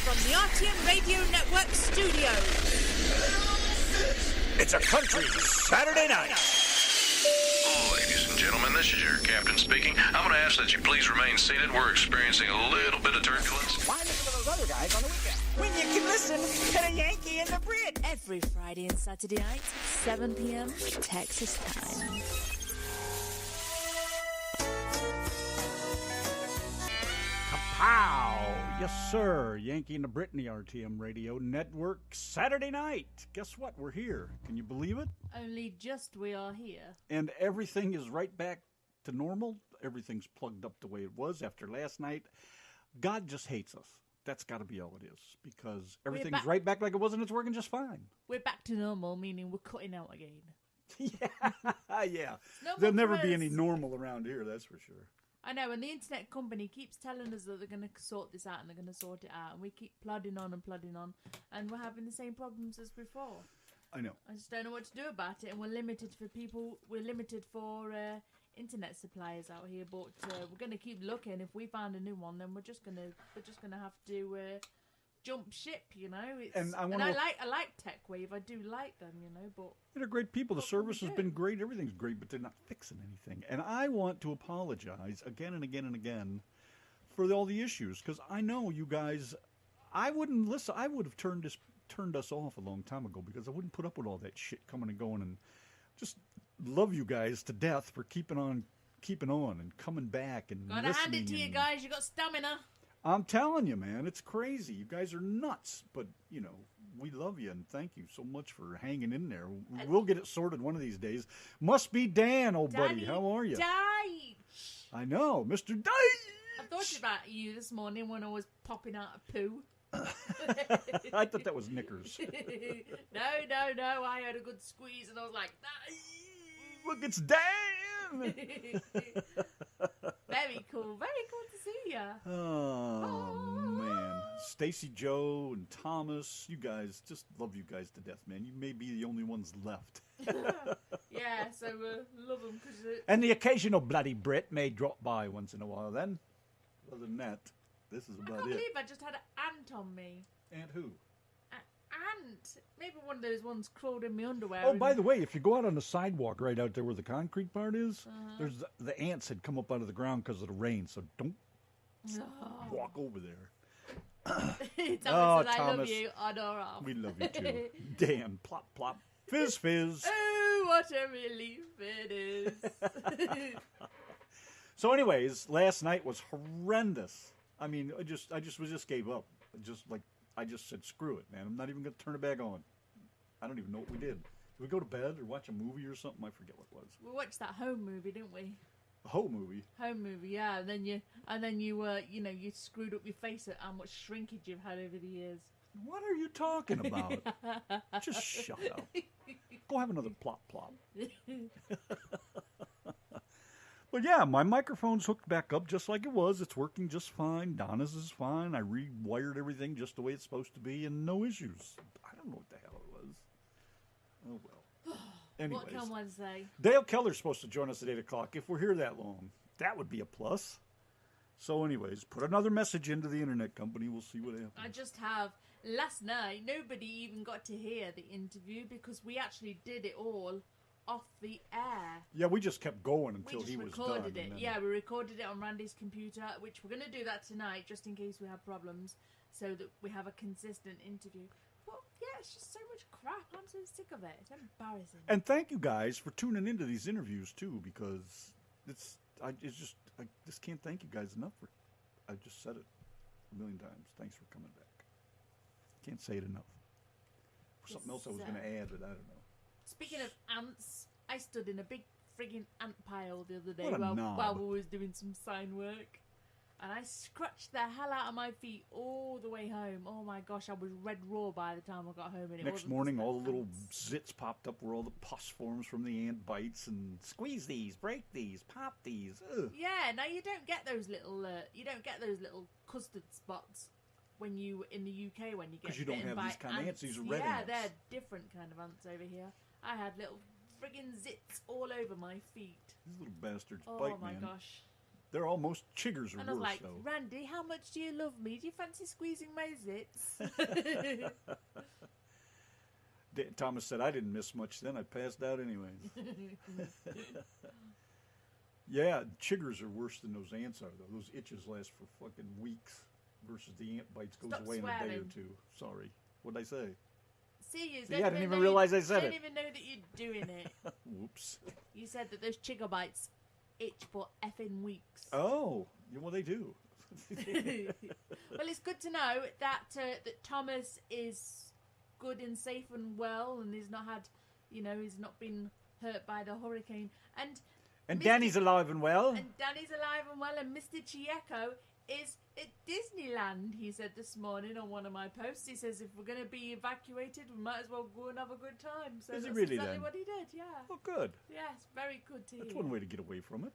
from the RTM Radio Network studios. It's a country Saturday night. Ladies and gentlemen, this is your captain speaking. I'm going to ask that you please remain seated. We're experiencing a little bit of turbulence. Why listen to those other guys on the weekend when you can listen to the Yanki and the Brit? Every Friday and Saturday night, 7 p.m. Texas time. Kapow! Yes, sir. Yanki and the Brit in the RTM Radio Network Saturday night. Guess what? We're here. Can you believe it? Only just we are here. And everything is right back to normal. Everything's plugged up the way it was after last night. God just hates us. That's got to be all it is, because everything's right back like it was and it's working just fine. We're back to normal, meaning we're cutting out again. Yeah. There'll never be any normal around here, that's for sure. I know, and the internet company keeps telling us that they're going to sort this out and they're going to sort it out, and we keep plodding on, and we're having the same problems as before. I know. I just don't know what to do about it, and we're limited for internet suppliers out here, but we're going to keep looking. If we find a new one, then we're just going to have to jump ship, you know. I like TechWave. I do like them, you know, but they're great people. The service has been great. Everything's great, but they're not fixing anything. And I want to apologize again and again and again for all the issues, because I know you guys. I wouldn't listen. I would have turned us off a long time ago, because I wouldn't put up with all that shit coming and going, and just love you guys to death for keeping on and coming back and gotta hand it to you guys. You got stamina. I'm telling you, man, it's crazy. You guys are nuts, but, you know, we love you, and thank you so much for hanging in there. We'll get it sorted one of these days. Must be Dan, old buddy. How are you? Deitch. I know, Mr. Deitch. I thought about you this morning when I was popping out of poo. I thought that was knickers. No. I had a good squeeze, and I was like, look, it's Dan. Very cool to see ya. Oh, man. Stacy, Joe, and Thomas, you guys, just love you guys to death, man. You may be the only ones left. Yeah, so love them. And the occasional bloody Brit may drop by once in a while then. Other than that, this is about it. I can't believe I just had an ant on me. Ant who? Ant. Maybe one of those ones crawled in my underwear. Oh, by the way, if you go out on the sidewalk right out there where the concrete part is, there's the ants had come up out of the ground because of the rain, so don't walk over there. Thomas says, I love you. Adora. We love you too. Dan, plop, plop, fizz, fizz. Oh, what a relief it is. So anyways, last night was horrendous. I mean, I just gave up. I just said, screw it, man. I'm not even going to turn it back on. I don't even know what we did. Did we go to bed or watch a movie or something? I forget what it was. We watched that Home movie, didn't we? A whole movie? Home movie, yeah. And then you screwed up your face at how much shrinkage you've had over the years. What are you talking about? Just shut up. Go have another plop plop. But yeah, my microphone's hooked back up just like it was. It's working just fine. Donna's is fine. I rewired everything just the way it's supposed to be, and no issues. I don't know what the hell it was. Oh, well. Anyways, what can one say? Dale Keller's supposed to join us at 8 o'clock. If we're here that long, that would be a plus. So anyways, put another message into the internet company. We'll see what happens. I just have. Last night, nobody even got to hear the interview because we actually did it all off the air. Yeah, we just kept going until he was done. We recorded it. Yeah, we recorded it on Randy's computer, which we're going to do that tonight just in case we have problems, so that we have a consistent interview. But yeah, it's just so much crap. I'm so sick of it. It's embarrassing. And thank you guys for tuning into these interviews too, because I just can't thank you guys enough for. I just said it a million times. Thanks for coming back. Can't say it enough. Something else I was going to add, but I don't know. Speaking of ants, I stood in a big friggin' ant pile the other day while we was doing some sign work. And I scratched the hell out of my feet all the way home. Oh my gosh, I was red raw by the time I got home. And next morning, all the little zits popped up where all the pus forms from the ant bites, and squeeze these, break these, pop these. Ugh. Yeah, now you don't get those little custard spots when you in the UK when you get because you don't have these kind of ants. These are red ants. Yeah, they're different kind of ants over here. I had little friggin' zits all over my feet. These little bastards bite, man. Oh my gosh. They're almost chiggers or And I was worse, like, though. Randy, how much do you love me? Do you fancy squeezing my zits? Thomas said, I didn't miss much then. I passed out anyways. Yeah, chiggers are worse than those ants are, though. Those itches last for fucking weeks versus the ant bites goes Stop away in a day or swearing. two. Sorry. What'd I say? See, you See, I didn't even realize I said don't it. even know that you're doing it. Whoops. You said that those chigger bites itch for effing weeks. Oh, yeah, well, they do. Well, it's good to know that that Thomas is good and safe and well, and he's not had, he's not been hurt by the hurricane. And Mr. Danny's alive and well. And Danny's alive and well, and Mr. Chieko is at Disneyland, he said this morning on one of my posts. He says if we're going to be evacuated, we might as well go and have a good time. So Is he that's really exactly then? what he did, yeah. Oh, good. Yes, very good to That's hear. one way to get away from it.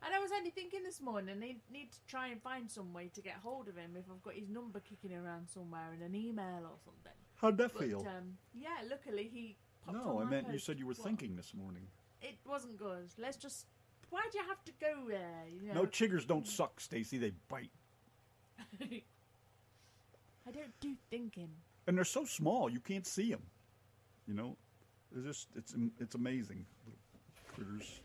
And I was only thinking this morning, I need to try and find some way to get hold of him if I've got his number kicking around somewhere in an email or something. How'd that But, feel? yeah, luckily he popped No, on I my meant you post. said you were What? thinking this morning. It wasn't good. Let's just... Why'd you have to go there? No, chiggers don't suck, Stacy. They bite. I don't do thinking. And they're so small, you can't see them. They're just, it's amazing. Little critters.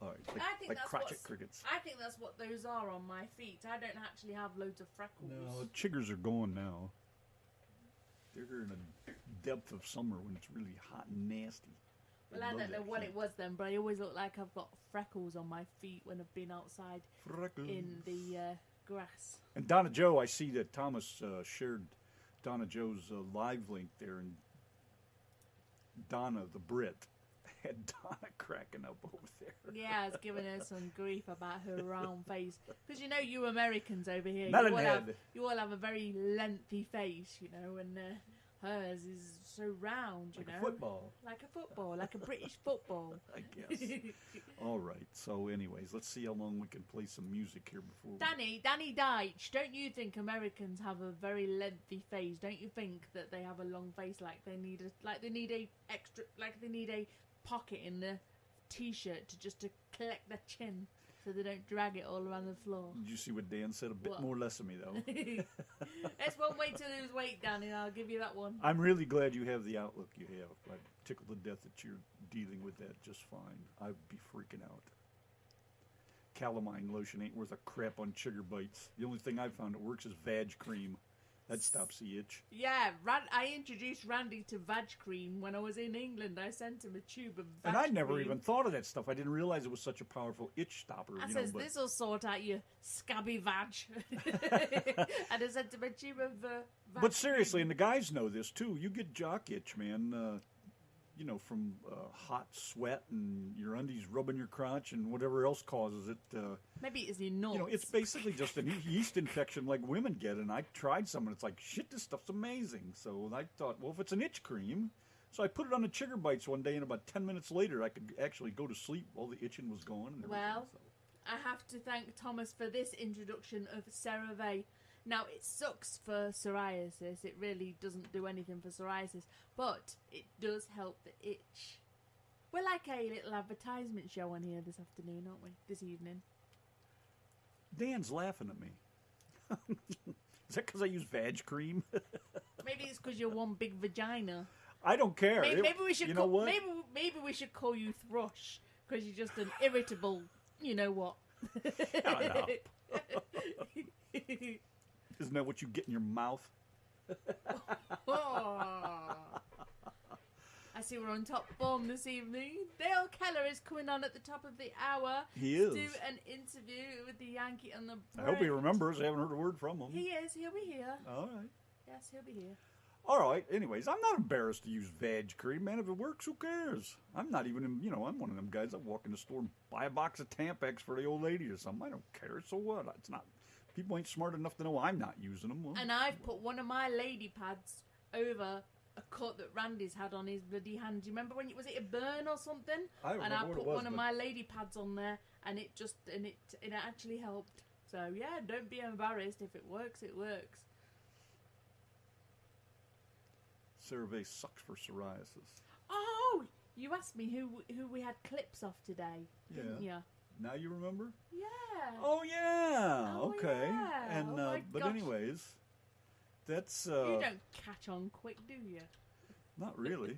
All right, I think like that's crotchet what's- crickets. I think that's what those are on my feet. I don't actually have loads of freckles. No, chiggers are gone now. They're in a depth of summer when it's really hot and nasty. Well, I don't know what it was then, but I always look like I've got freckles on my feet when I've been outside Freckles. in the grass. And Donna Joe, I see that Thomas shared Donna Joe's live link there, and Donna the Brit had Donna cracking up over there. Yeah, I was giving her some grief about her round face. Because you Americans over here, Not you an all, have, head. you all have a very lengthy face, and hers is so round, Like a football, Like a football, like a British football. I guess. All right. So, anyways, let's see how long we can play some music here before. Danny Deitch, don't you think Americans have a very lengthy face? Don't you think that they have a long face, like they need a pocket in the t-shirt to collect their chin so they don't drag it all around the floor? Did you see what Dan said? A bit What? more less of me, though. That's one way to lose weight, Danny. I'll give you that one. I'm really glad you have the outlook you have. I'm tickled to death that you're dealing with that just fine. I'd be freaking out. Calamine lotion ain't worth a crap on chigger bites. The only thing I've found that works is Vag cream. That stops the itch. Yeah, I introduced Randy to Vag cream when I was in England. I sent him a tube of Vag And I never cream. even thought of that stuff. I didn't realize it was such a powerful itch stopper. I you says, know, but this'll sort out your scabby vag. And I sent him a tube of Vag But seriously, and the guys know this too. You get jock itch, man. From hot sweat and your undies rubbing your crotch and whatever else causes it. Maybe it's your nuts. It's basically just a yeast infection like women get. And I tried some, and it's like, shit, this stuff's amazing. So I thought, well, if it's an itch cream. So I put it on the chigger bites one day, and about 10 minutes later, I could actually go to sleep. All the itching was gone. And everything, Well, so. I have to thank Thomas for this introduction of CeraVe. Now, it sucks for psoriasis. It really doesn't do anything for psoriasis. But it does help the itch. We're like a little advertisement show on here this afternoon, aren't we? This evening. Dan's laughing at me. Is that because I use Vag cream? Maybe it's because you're one big vagina. I don't care. Maybe we should You know call, what? maybe we should call you Thrush because you're just an irritable, you know what. Shut up. Isn't that what you get in your mouth? Oh. I see we're on top form this evening. Dale Keller is coming on at the top of the hour He to is. do an interview with the Yankee and the I Brit. hope he remembers. I haven't heard a word from him. He is. He'll be here. All right. Yes, he'll be here. All right. Anyways, I'm not embarrassed to use Vag cream, man. If it works, who cares? I'm not even, I'm one of them guys that walk in the store and buy a box of Tampax for the old lady or something. I don't care. So what? It's not. People ain't smart enough to know I'm not using them. Well, And I've put one of my lady pads over a cut that Randy's had on his bloody hand. Do you remember when was it a burn or something? I don't And I remember what put it was, one of but- my lady pads on there, and it actually helped. So yeah, don't be embarrassed. If it works, it works. CeraVe sucks for psoriasis. Oh, you asked me who we had clips of today, didn't Yeah. you? Now you remember? Yeah. Oh yeah. Oh, okay. yeah. And Oh, my but gosh. anyways, that's You don't catch on quick, do you? not really.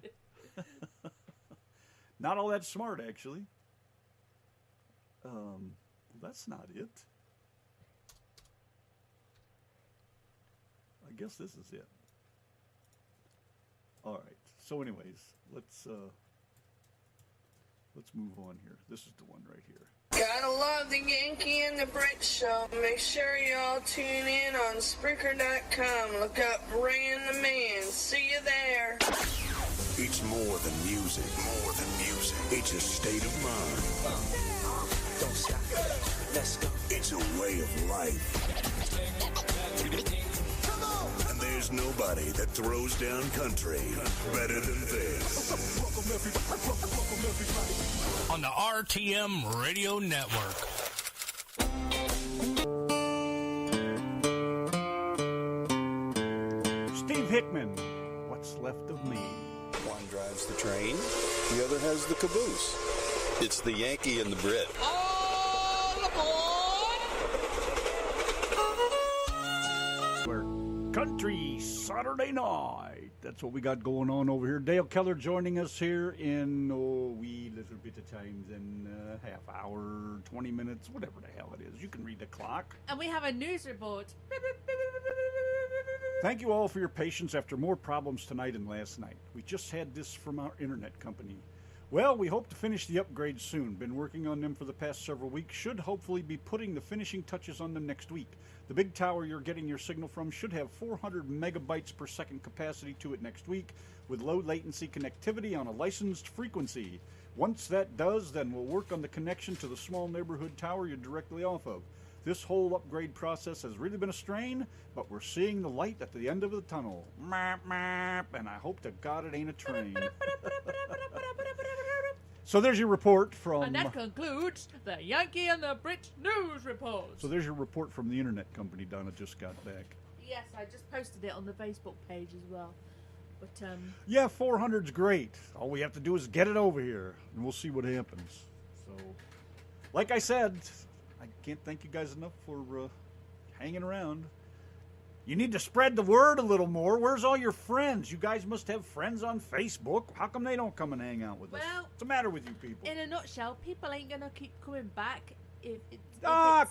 Not all that smart, actually. That's not it. I guess this is it. All right. So, anyways, let's move on here. This is the one right here. Gotta love the Yankee and the Brit show. Make sure y'all tune in on Spreaker.com. Look up Ray and the Man. See you there. It's more than music. More than music. It's a state of mind. Don't stop. Let's go. It's a way of life. And there's nobody that throws down country better than this. On the RTM Radio Network. Steve Hickman, What's Left of Me. One drives the train, the other has the caboose. It's the Yankee and the Brit. Country Saturday night. That's what we got going on over here. Dale Keller joining us here in wee little bit of times in half hour, 20 minutes, whatever the hell it is. You can read the clock. And we have a news report. Thank you all for your patience after more problems tonight and last night. We just had this from our internet company. Well, we hope to finish the upgrade soon. Been working on them for the past several weeks. Should hopefully be putting the finishing touches on them next week. The big tower you're getting your signal from should have 400 megabytes per second capacity to it next week with low latency connectivity on a licensed frequency. Once that does, then we'll work on the connection to the small neighborhood tower you're directly off of. This whole upgrade process has really been a strain, but we're seeing the light at the end of the tunnel. Map, map, and I hope to God it ain't a train. So there's your report from... And that concludes the Yankee and the Brit news report. So there's your report from the internet company Donna just got back. Yes, I just posted it on the Facebook page as well. But, Yeah, 400's great. All we have to do is get it over here, and we'll see what happens. So, like I said, I can't thank you guys enough for hanging around. You need to spread the word a little more. Where's all your friends? You guys must have friends on Facebook. How come they don't come and hang out with us? Well, What's the matter with you people? in a nutshell, people ain't going to keep coming back if it's...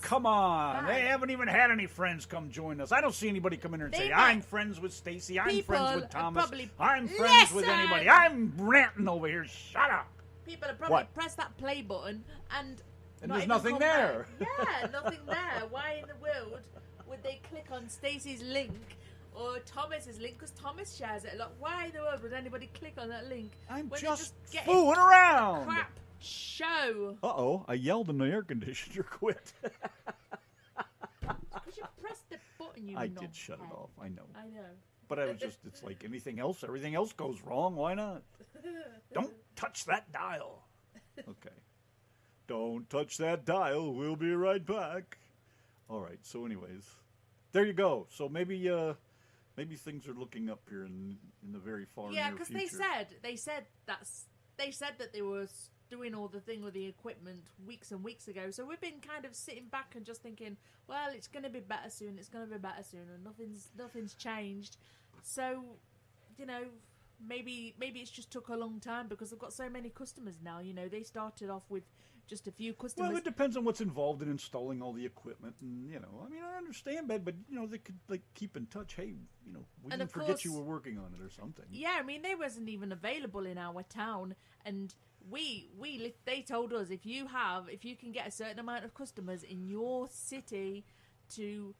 Come on. bad. They haven't even had any friends come join us. I don't see anybody come in here and They say, might- I'm friends with Stacy. I'm People friends with are Thomas. probably- I'm friends with Listen! anybody. I'm ranting over here. Shut up. People have probably What? pressed that play button and And not there's even nothing come there. back. Yeah, nothing there. Why in the world would they click on Stacey's link or Thomas's link? Because Thomas shares it a lot. Why in the world would anybody click on that link? I'm when they're just getting fooling around. crap show. Uh-oh, I yelled and the air conditioner quit. Because you pressed the button, you I knob did shut it head. off, I know. I know. But I was just, it's like anything else, everything else goes wrong, why not? Don't touch that dial. Okay. Don't touch that dial, we'll be right back. All right, so anyways, there you go. So maybe things are looking up here in the very far Yeah, near because future. they said that they were doing all the thing with the equipment weeks and weeks ago. So we've been kind of sitting back and just thinking, well, it's going to be better soon. It's going to be better soon, and nothing's changed. So, you know, maybe it's just took a long time because they've got so many customers now. You know, they started off with just a few customers. Well, it depends on what's involved in installing all the equipment, and I mean, I understand that, but they could keep in touch. Hey, we And didn't of forget course- you were working on it or something. Yeah, I mean, they wasn't even available in our town, and they told us if you can get a certain amount of customers in your city to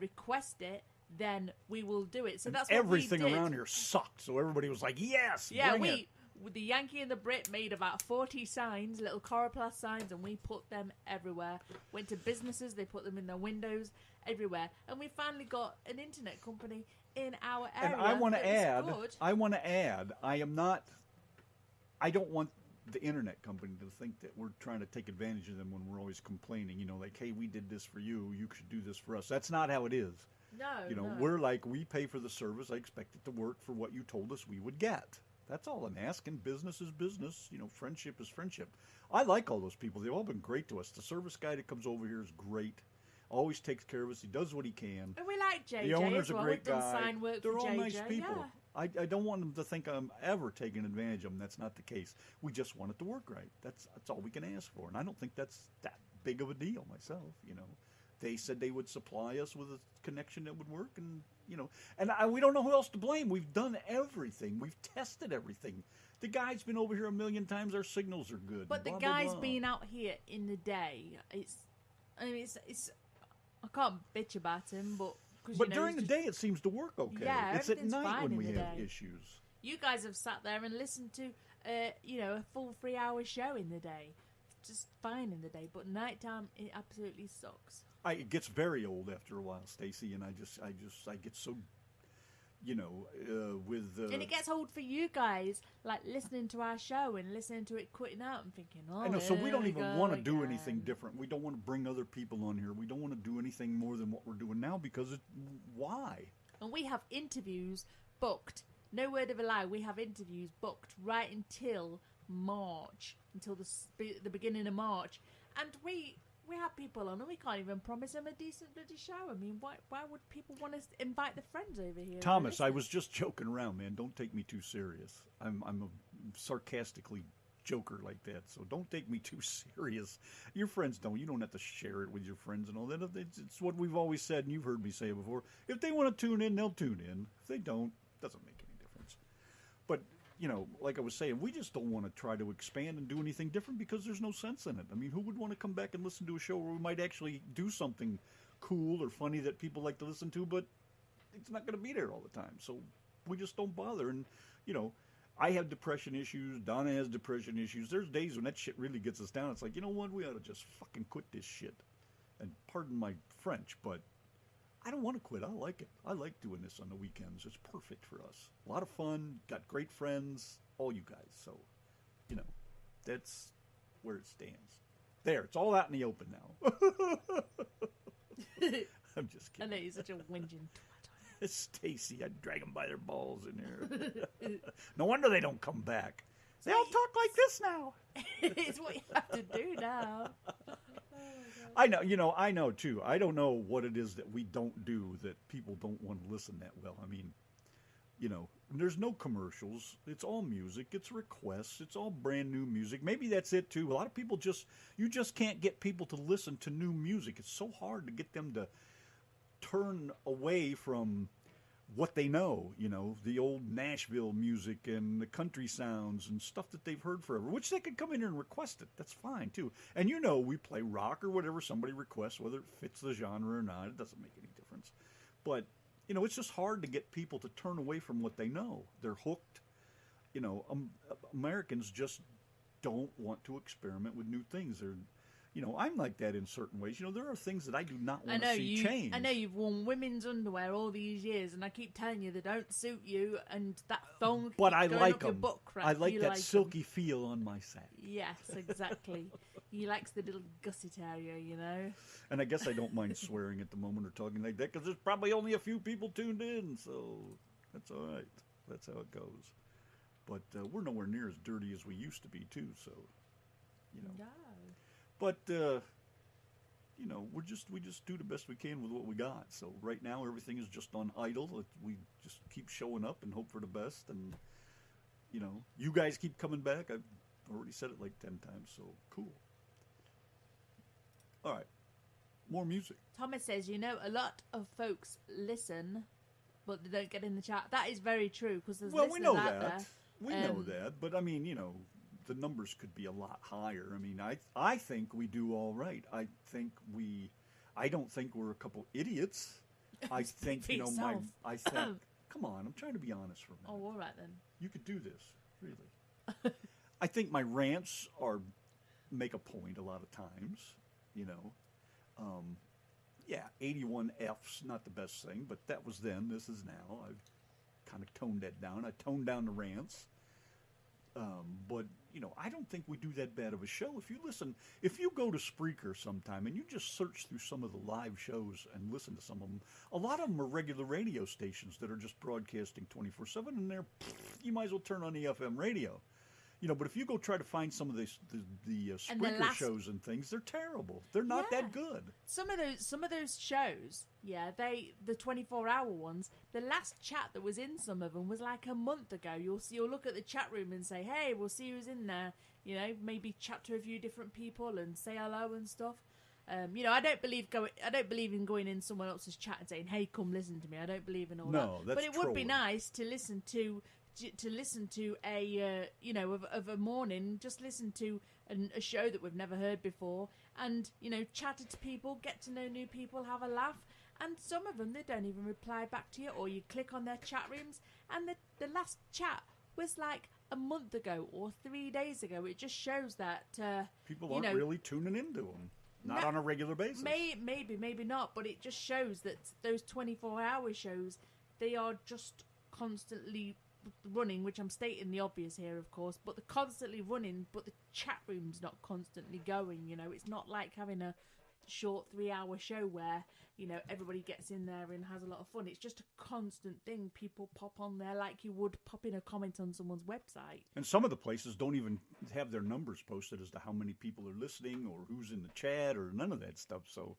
request it, then we will do it. So that's what Everything we did. around here sucked, so everybody was like, "Yes, Yeah, bring it." with the Yankee and the Brit made about 40 signs, little Coroplast signs, and we put them everywhere. Went to businesses, they put them in their windows, everywhere. And we finally got an internet company in our area. And I want to that is add, good. I don't want the internet company to think that we're trying to take advantage of them when we're always complaining. Like, hey, we did this for you, you should do this for us. That's not how it is. No, no. We're like, we pay for the service. I expect it to work for what you told us we would get. That's all I'm asking. Business is business. Friendship is friendship. I like all those people. They've all been great to us. The service guy that comes over here is great. Always takes care of us. He does what he can. And we like JJ. The owner's as well. a great We've done guy. sign work They're for all JJ. nice people. Yeah. I don't want them to think I'm ever taking advantage of them. That's not the case. We just want it to work right. That's all we can ask for. And I don't think that's that big of a deal myself. They said they would supply us with a connection that would work, and we don't know who else to blame. We've done everything. We've tested everything. The guy's been over here a million times. Our signals are good. But the blah, guy's blah, blah. being out here in the day. It's I can't bitch about him, but during the day it seems to work okay. Yeah, it's at everything's night fine when in we the have day. issues. You guys have sat there and listened to a full 3-hour show in the day. It's just fine in the day, but nighttime it absolutely sucks. It gets very old after a while, Stacy, and I get so, and it gets old for you guys, like listening to our show and listening to it quitting out and thinking, oh, I know. So we don't there even go want to do again. anything different. We don't want to bring other people on here. We don't want to do anything more than what we're doing now because why? And we have interviews booked. No word of a lie. We have interviews booked right until March, until the beginning of March, and we have people on, and we can't even promise them a decent bloody show. I mean, why would people want to invite their friends over here? Thomas, I was just joking around, man. Don't take me too serious. I'm a sarcastically joker like that, so don't take me too serious. Your friends don't. You don't have to share it with your friends and all that. It's what we've always said, and you've heard me say it before. If they want to tune in, they'll tune in. If they don't, it doesn't make any difference. But like I was saying, we just don't want to try to expand and do anything different because there's no sense in it. I mean, who would want to come back and listen to a show where we might actually do something cool or funny that people like to listen to, but it's not going to be there all the time. So we just don't bother. And, I have depression issues. Donna has depression issues. There's days when that shit really gets us down. It's like, you know what? We ought to just fucking quit this shit. And pardon my French, but I don't want to quit. I like it. I like doing this on the weekends. It's perfect for us. A lot of fun. Got great friends. All you guys. So, that's where it stands. There. It's all out in the open now. I'm just kidding. I know, you're such a whinging twat. Stacy, I'd drag them by their balls in there. No wonder they don't come back. They all talk like this now. It's what you have to do now. I know, I know too. I don't know what it is that we don't do that people don't want to listen that well. I mean, there's no commercials. It's all music. It's requests. It's all brand new music. Maybe that's it too. A lot of people you just can't get people to listen to new music. It's so hard to get them to turn away from what they know, the old Nashville music and the country sounds and stuff that they've heard forever, which they could come in here and request it. That's fine, too. And we play rock or whatever somebody requests, whether it fits the genre or not. It doesn't make any difference. But, it's just hard to get people to turn away from what they know. They're hooked. Americans just don't want to experiment with new things. I'm like that in certain ways. There are things that I do not want to see change. I know you've worn women's underwear all these years, and I keep telling you they don't suit you, and that thong but I going like up your them. butt crack. I like You that silky them. feel on my sack. Yes, exactly. He likes the little gusset area, And I guess I don't mind swearing at the moment or talking like that because there's probably only a few people tuned in, so that's all right. That's how it goes. But we're nowhere near as dirty as we used to be, too, so, No. But, we just do the best we can with what we got. So right now everything is just on idle. We just keep showing up and hope for the best. And, you guys keep coming back. I've already said it like 10 times, so cool. All right. More music. Thomas says, a lot of folks listen, but they don't get in the chat. That is very true, because there's listeners we know out that. there. We know that. But, I mean, the numbers could be a lot higher. I mean, I think we do all right. I don't think we're a couple idiots. I think, I think, come on, I'm trying to be honest for a minute. Oh, all right then. You could do this, really. I think my rants make a point a lot of times, 81F's not the best thing, but that was then, this is now. I've kind of toned that down. I toned down the rants. But, I don't think we do that bad of a show. If you go to Spreaker sometime and you just search through some of the live shows and listen to some of them, a lot of them are regular radio stations that are just broadcasting 24/7, and you might as well turn on the FM radio. But if you go try to find some of the Spreaker shows and things, they're terrible. They're not that good. Some of those shows, the 24-hour ones. The last chat that was in some of them was like a month ago. You'll look at the chat room and say, "Hey, we'll see who's in there." Maybe chat to a few different people and say hello and stuff. I don't believe in going in someone else's chat and saying, "Hey, come listen to me." I don't believe in all that. No, that's But it would be trolling. nice to listen to a of a morning, just listen to a show that we've never heard before, and chat to people, get to know new people, have a laugh. And some of them, they don't even reply back to you, or you click on their chat rooms and the last chat was like a month ago or 3 days ago. It just shows that people aren't really tuning into them, not on a regular basis. Maybe not, but it just shows that those 24-hour shows, they are just constantly running, which I'm stating the obvious here, of course, but they're constantly running, but the chat room's not constantly going. It's not like having a short 3-hour show where everybody gets in there and has a lot of fun. It's just a constant thing. People pop on there like you would pop in a comment on someone's website. And some of the places don't even have their numbers posted as to how many people are listening or who's in the chat or none of that stuff. So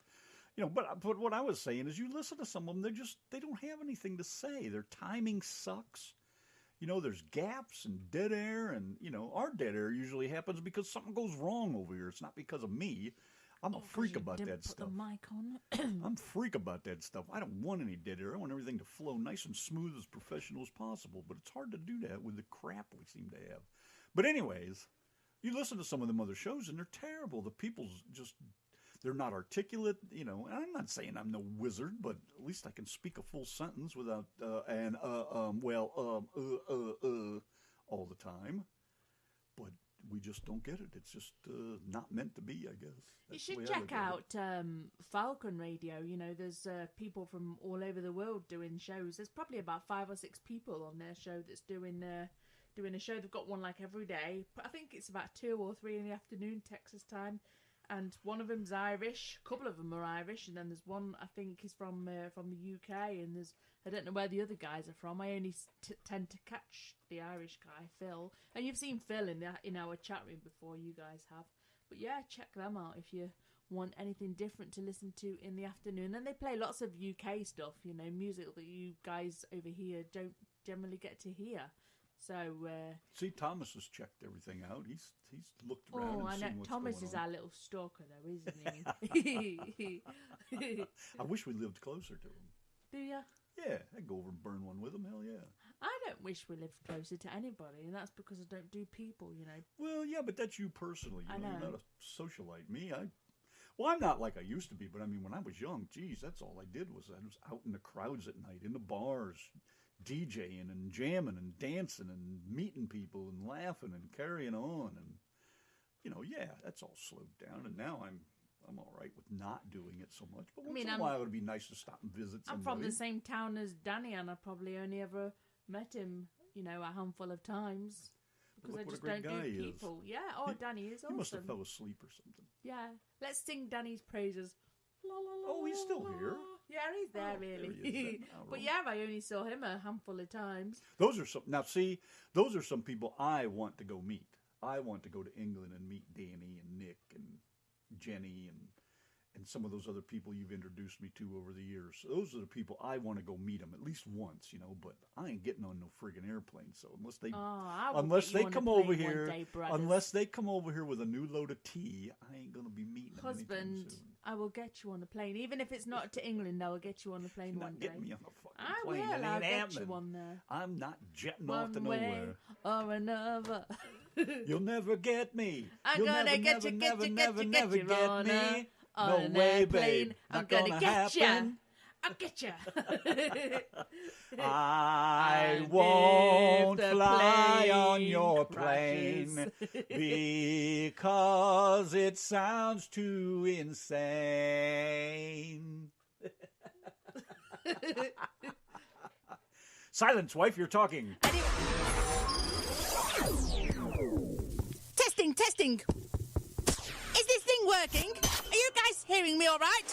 but what I was saying is, you listen to some of them, they don't have anything to say. Their timing sucks. There's gaps and dead air, and, our dead air usually happens because something goes wrong over here. It's not because of me. I'm a freak about that stuff. Put the mic on. I'm a freak about that stuff. I don't want any dead air. I want everything to flow nice and smooth, as professional as possible, but it's hard to do that with the crap we seem to have. But anyways, you listen to some of them other shows, and they're terrible. The people's just... They're not articulate, and I'm not saying I'm no wizard, but at least I can speak a full sentence without all the time. But we just don't get it. It's just not meant to be, I guess. That's you should check out Falcon Radio. There's people from all over the world doing shows. There's probably about 5 or 6 people on their show that's doing a show. They've got one like every day. But I think it's about 2 or 3 in the afternoon, Texas time. And one of them's Irish. A couple of them are Irish, and then there's one I think is from the UK. And I don't know where the other guys are from. I only tend to catch the Irish guy, Phil. And you've seen Phil in our chat room before. You guys have. But yeah, check them out if you want anything different to listen to in the afternoon. And they play lots of UK stuff, music that you guys over here don't generally get to hear. So see, Thomas has checked everything out. He's looked around and seen what's Thomas going is on. our little stalker, though, isn't he? I wish we lived closer to him. Do ya? Yeah, I'd go over and burn one with him. Hell yeah. I don't wish we lived closer to anybody, and that's because I don't do people, Well, yeah, but that's you personally. I know. You're not a socialite. Me, I'm not like I used to be, but I mean, when I was young, geez, that's all I did was out in the crowds at night, in the bars, DJing and jamming and dancing and meeting people and laughing and carrying on, and that's all slowed down. And now I'm all right with not doing it so much. But once in a while, it'd be nice to stop and visit somebody. I'm from the same town as Danny, and I probably only ever met him, a handful of times because I just don't do people. Yeah. Oh, Danny is awesome. He must have fell asleep or something. Yeah. Let's sing Danny's praises. La, la, la, oh, he's still here. Yeah, he's there, really. There he is. But yeah, I only saw him a handful of times. Those are some people I want to go meet. I want to go to England and meet Danny and Nick and Jenny and some of those other people you've introduced me to over the years. So those are the people I want to go meet them at least once, but I ain't getting on no friggin' airplane. So unless they come over here, unless they come over here with a new load of tea, I ain't gonna be meeting them. Husband, soon. I will get you on a plane, even if it's not to England. I will get you on a plane one day. Get me on a fucking plane. I will. I'll get happening. you on there. I'm not jetting one off to nowhere. Or another. You'll never get me. I'm You'll gonna never, get you, never get me. On No an way, airplane. babe. I'm Not gonna get you. happen. I'll get you. I And won't if the fly on plane your crashes. plane because it sounds too insane. Silence, wife, you're talking. working? Are you guys hearing me all right?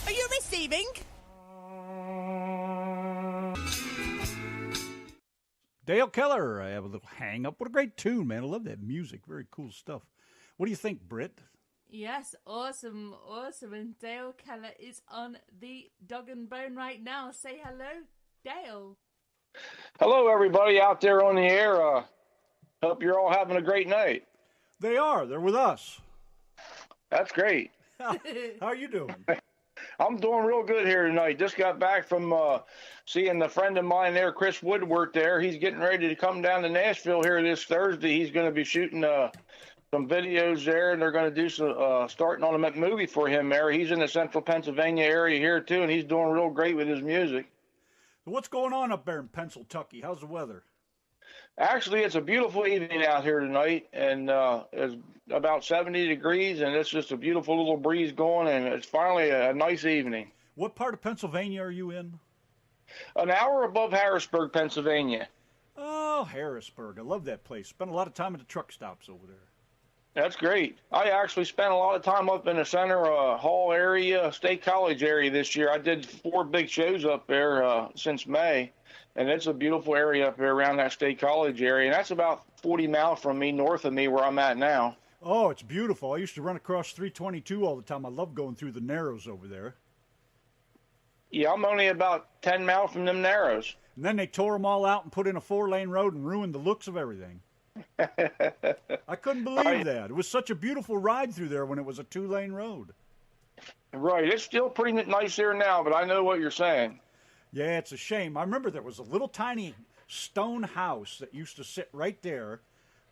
Are you receiving? Dale Keller, I have a little hang up. What a great tune, man. I love that music. Very cool stuff. What do you think, Brit? Yes, awesome. And Dale Keller is on the Dog and Bone right now. Say hello, Dale. Hello, everybody out there on the air. Hope you're all having a great night. They are. They're with us. That's great. How are you doing? I'm doing real good here tonight. Just got back from seeing a friend of mine there, Chris Woodward there. He's getting ready to come down to Nashville here this Thursday. He's going to be shooting some videos there, and they're going to do some starting on a movie for him there. He's in the central Pennsylvania area here, too, and he's doing real great with his music. So what's going on up there in Pennsylvania? How's the weather? Actually, it's a beautiful evening out here tonight, and it's about 70 degrees, and it's just a beautiful little breeze going, and it's finally a nice evening. What part of Pennsylvania are you in? An hour above Harrisburg, Pennsylvania. Oh, Harrisburg. I love that place. Spent a lot of time at the truck stops over there. That's great. I actually spent a lot of time up in the Center Hall area, State College area this year. I did 4 big shows up there since May. And it's a beautiful area up there around that State College area. And that's about 40 miles from me, north of me, where I'm at now. Oh, it's beautiful. I used to run across 322 all the time. I love going through the Narrows over there. Yeah, I'm only about 10 miles from them Narrows. And then they tore them all out and put in a 4-lane road and ruined the looks of everything. I couldn't believe that. It was such a beautiful ride through there when it was a 2-lane road. Right. It's still pretty nice there now, but I know what you're saying. Yeah, it's a shame. I remember there was a little tiny stone house that used to sit right there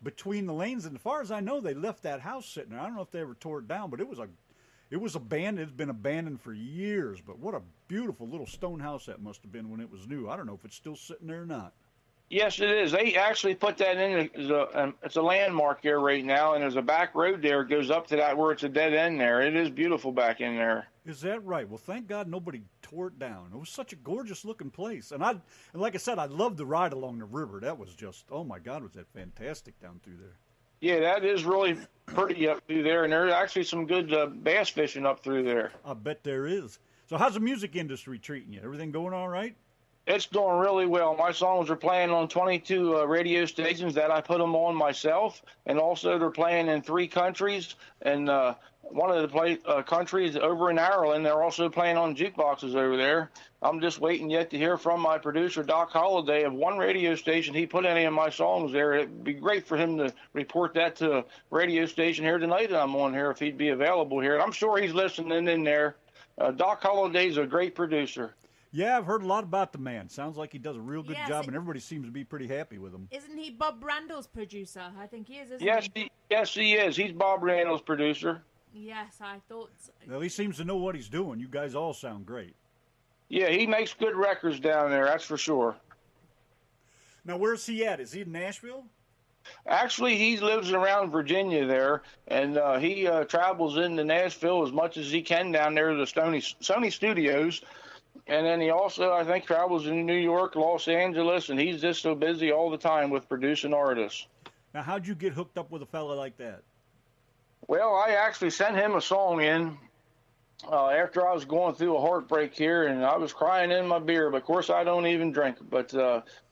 between the lanes, and as far as I know, they left that house sitting there. I don't know if they ever tore it down, but it was abandoned. It's been abandoned for years, but what a beautiful little stone house that must have been when it was new. I don't know if it's still sitting there or not. Yes, it is. They actually put that in. It's a landmark there right now, and there's a back road there. It goes up to that where it's a dead end there. It is beautiful back in there. Is that right? Well, thank God nobody tore it down. It was such a gorgeous-looking place. And like I said, I loved the ride along the river. That was just, oh, my God, was that fantastic down through there. Yeah, that is really pretty up through there, and there's actually some good bass fishing up through there. I bet there is. So how's the music industry treating you? Everything going all right? It's doing really well. My songs are playing on 22 radio stations that I put them on myself, and also they're playing in 3 countries. And one of the countries over in Ireland, they're also playing on jukeboxes over there. I'm just waiting yet to hear from my producer, Doc Holliday, of one radio station. He put any of my songs there. It'd be great for him to report that to a radio station here tonight that I'm on here if he'd be available here. And I'm sure he's listening in there. Doc Holliday's a great producer. Yeah, I've heard a lot about the man. Sounds like he does a real good job, and everybody seems to be pretty happy with him. Isn't he Bob Randall's producer? I think he is, isn't he? Yes, he is. He's Bob Randall's producer. Yes, I thought so. Well, he seems to know what he's doing. You guys all sound great. Yeah, he makes good records down there, that's for sure. Now, where's he at? Is he in Nashville? Actually, he lives around Virginia there, and he travels into Nashville as much as he can down there to the Sony Studios. And then he also, I think, travels in New York, Los Angeles, and he's just so busy all the time with producing artists. Now, how'd you get hooked up with a fella like that? Well, I actually sent him a song in after I was going through a heartbreak here, and I was crying in my beer. But, of course, I don't even drink. But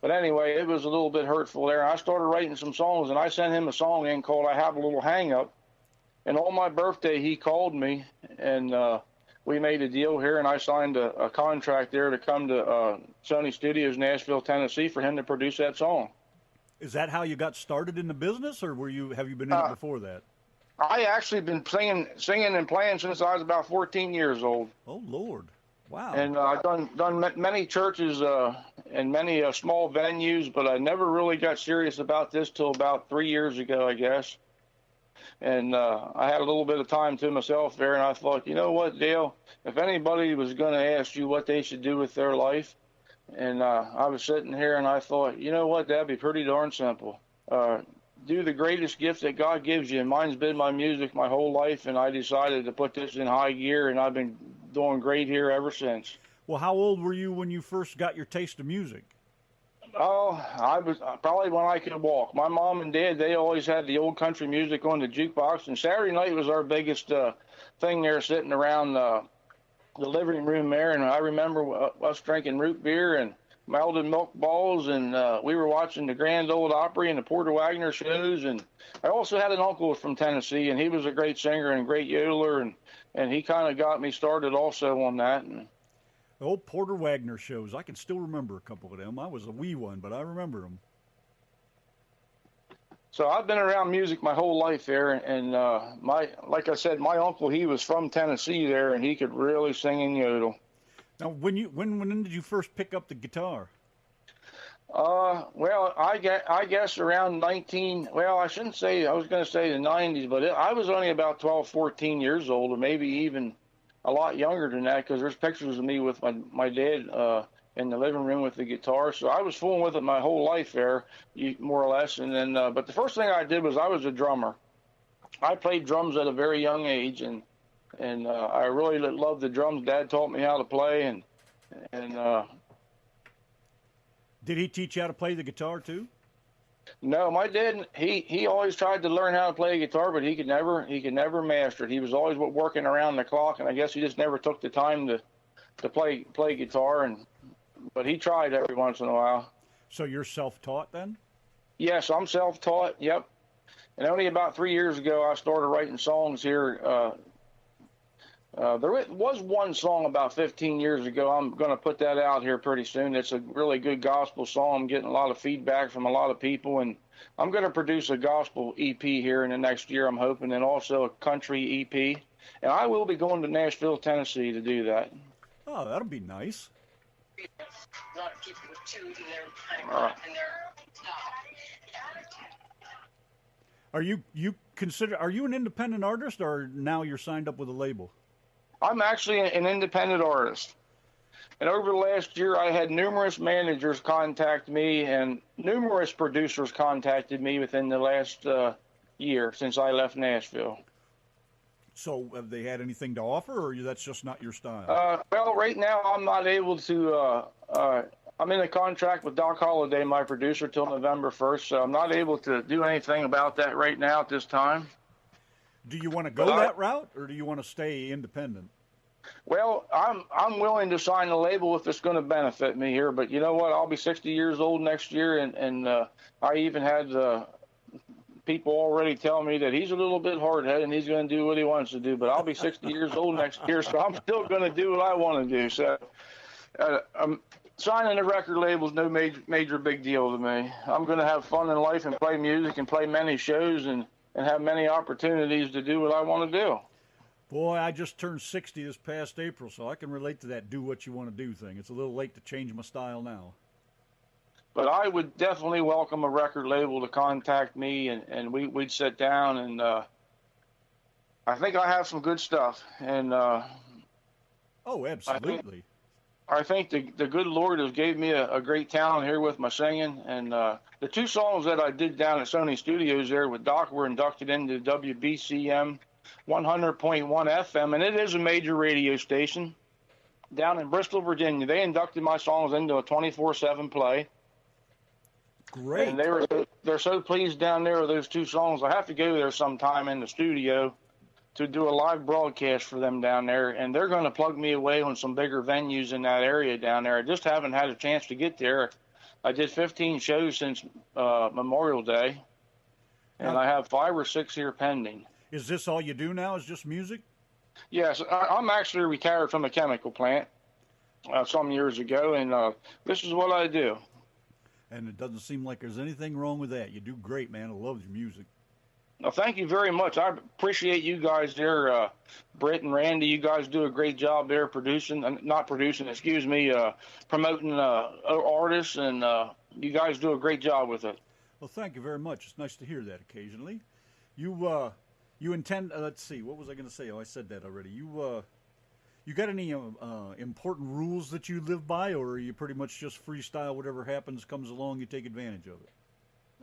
anyway, it was a little bit hurtful there. I started writing some songs, and I sent him a song in called I Have a Little Hang Up. And on my birthday, he called me, and we made a deal here, and I signed a contract there to come to Sony Studios, Nashville, Tennessee, for him to produce that song. Is that how you got started in the business, or have you been in it before that? I actually been singing and playing since I was about 14 years old. Oh, Lord. Wow. And I've done many churches and many small venues, but I never really got serious about this till about 3 years ago, I guess. And I had a little bit of time to myself there, and I thought, you know what, Dale, if anybody was going to ask you what they should do with their life, and I was sitting here and I thought, you know what, that'd be pretty darn simple. Do the greatest gift that God gives you, and mine's been my music my whole life, and I decided to put this in high gear, and I've been doing great here ever since. Well, how old were you when you first got your taste of music? Oh, I was probably when I could walk. My mom and dad, they always had the old country music on the jukebox, and Saturday night was our biggest thing there, sitting around the living room there. And I remember us drinking root beer and melted milk balls, and we were watching the Grand Ole Opry and the Porter Wagner shows. And I also had an uncle from Tennessee, and he was a great singer and great yodeler, and he kind of got me started also on that. And The old Porter Wagner shows. I can still remember a couple of them. I was a wee one, but I remember them. so I've been around music my whole life there, and like I said, my uncle, he was from Tennessee there, and he could really sing and yodel. Now, when did you first pick up the guitar? Well, I guess around I shouldn't say, I was going to say the 90s, but I was only about 12, 14 years old, or maybe even a lot younger than that, because there's pictures of me with my dad in the living room with the guitar. So I was fooling with it my whole life there, more or less. And then, but the first thing I did was I was a drummer. I played drums at a very young age, and I really loved the drums. Dad taught me how to play, and Did he teach you how to play the guitar too? no, my dad, he always tried to learn how to play guitar, but he could never master it. He was always working around the clock, and I guess he just never took the time to play guitar. But he tried every once in a while. So you're self-taught then? Yes, I'm self-taught. Yep. And only about 3 years ago, I started writing songs here. There was one song about 15 years ago. I'm going to put that out here pretty soon. It's a really good gospel song. I'm getting a lot of feedback from a lot of people, and I'm going to produce a gospel EP here in the next year, I'm hoping, and also a country EP. And I will be going to Nashville, Tennessee to do that. Oh, that'll be nice. A lot of people with two in their Are you an independent artist, or now you're signed up with a label? I'm actually an independent artist. And over the last year, I had numerous managers contact me, and numerous producers contacted me within the last year since I left Nashville. So have they had anything to offer, or that's just not your style? Well, right now I'm not able to. I'm in a contract with Doc Holliday, my producer, till November 1st, so I'm not able to do anything about that right now at this time. Do you want to go that route, or do you want to stay independent? Well, I'm willing to sign a label if it's going to benefit me here, but you know what? I'll be 60 years old next year, and I even had people already tell me that he's a little bit hard-headed and he's going to do what he wants to do, but I'll be 60 years old next year, so I'm still going to do what I want to do. So signing a record label is no major big deal to me. I'm going to have fun in life and play music and play many shows and have many opportunities to do what I want to do. Boy, I just turned 60 this past April, so I can relate to that do what you want to do thing. It's a little late to change my style now. But I would definitely welcome a record label to contact me, and we'd sit down, and I think I have some good stuff. And oh, absolutely. I think the good Lord has gave me a great talent here with my singing. And the two songs that I did down at Sony Studios there with Doc were inducted into WBCM 100.1 FM, and it is a major radio station down in Bristol, Virginia. They inducted my songs into a 24/7 play. Great. And they're so pleased down there with those two songs. I have to go there sometime in the studio to do a live broadcast for them down there, and they're going to plug me away on some bigger venues in that area down there. I just haven't had a chance to get there. I did 15 shows since Memorial Day, and I have 5 or 6 here pending. Is this all you do now, is just music? Yes, I'm actually retired from a chemical plant some years ago, and this is what I do. And it doesn't seem like there's anything wrong with that. You do great, man. I love your music. Well, thank you very much. I appreciate you guys there, Brit and Randy. You guys do a great job there promoting artists, and you guys do a great job with it. Well, thank you very much. It's nice to hear that occasionally. You intend, let's see, what was I going to say? Oh, I said that already. You got any important rules that you live by, or are you pretty much just freestyle, whatever happens, comes along, you take advantage of it?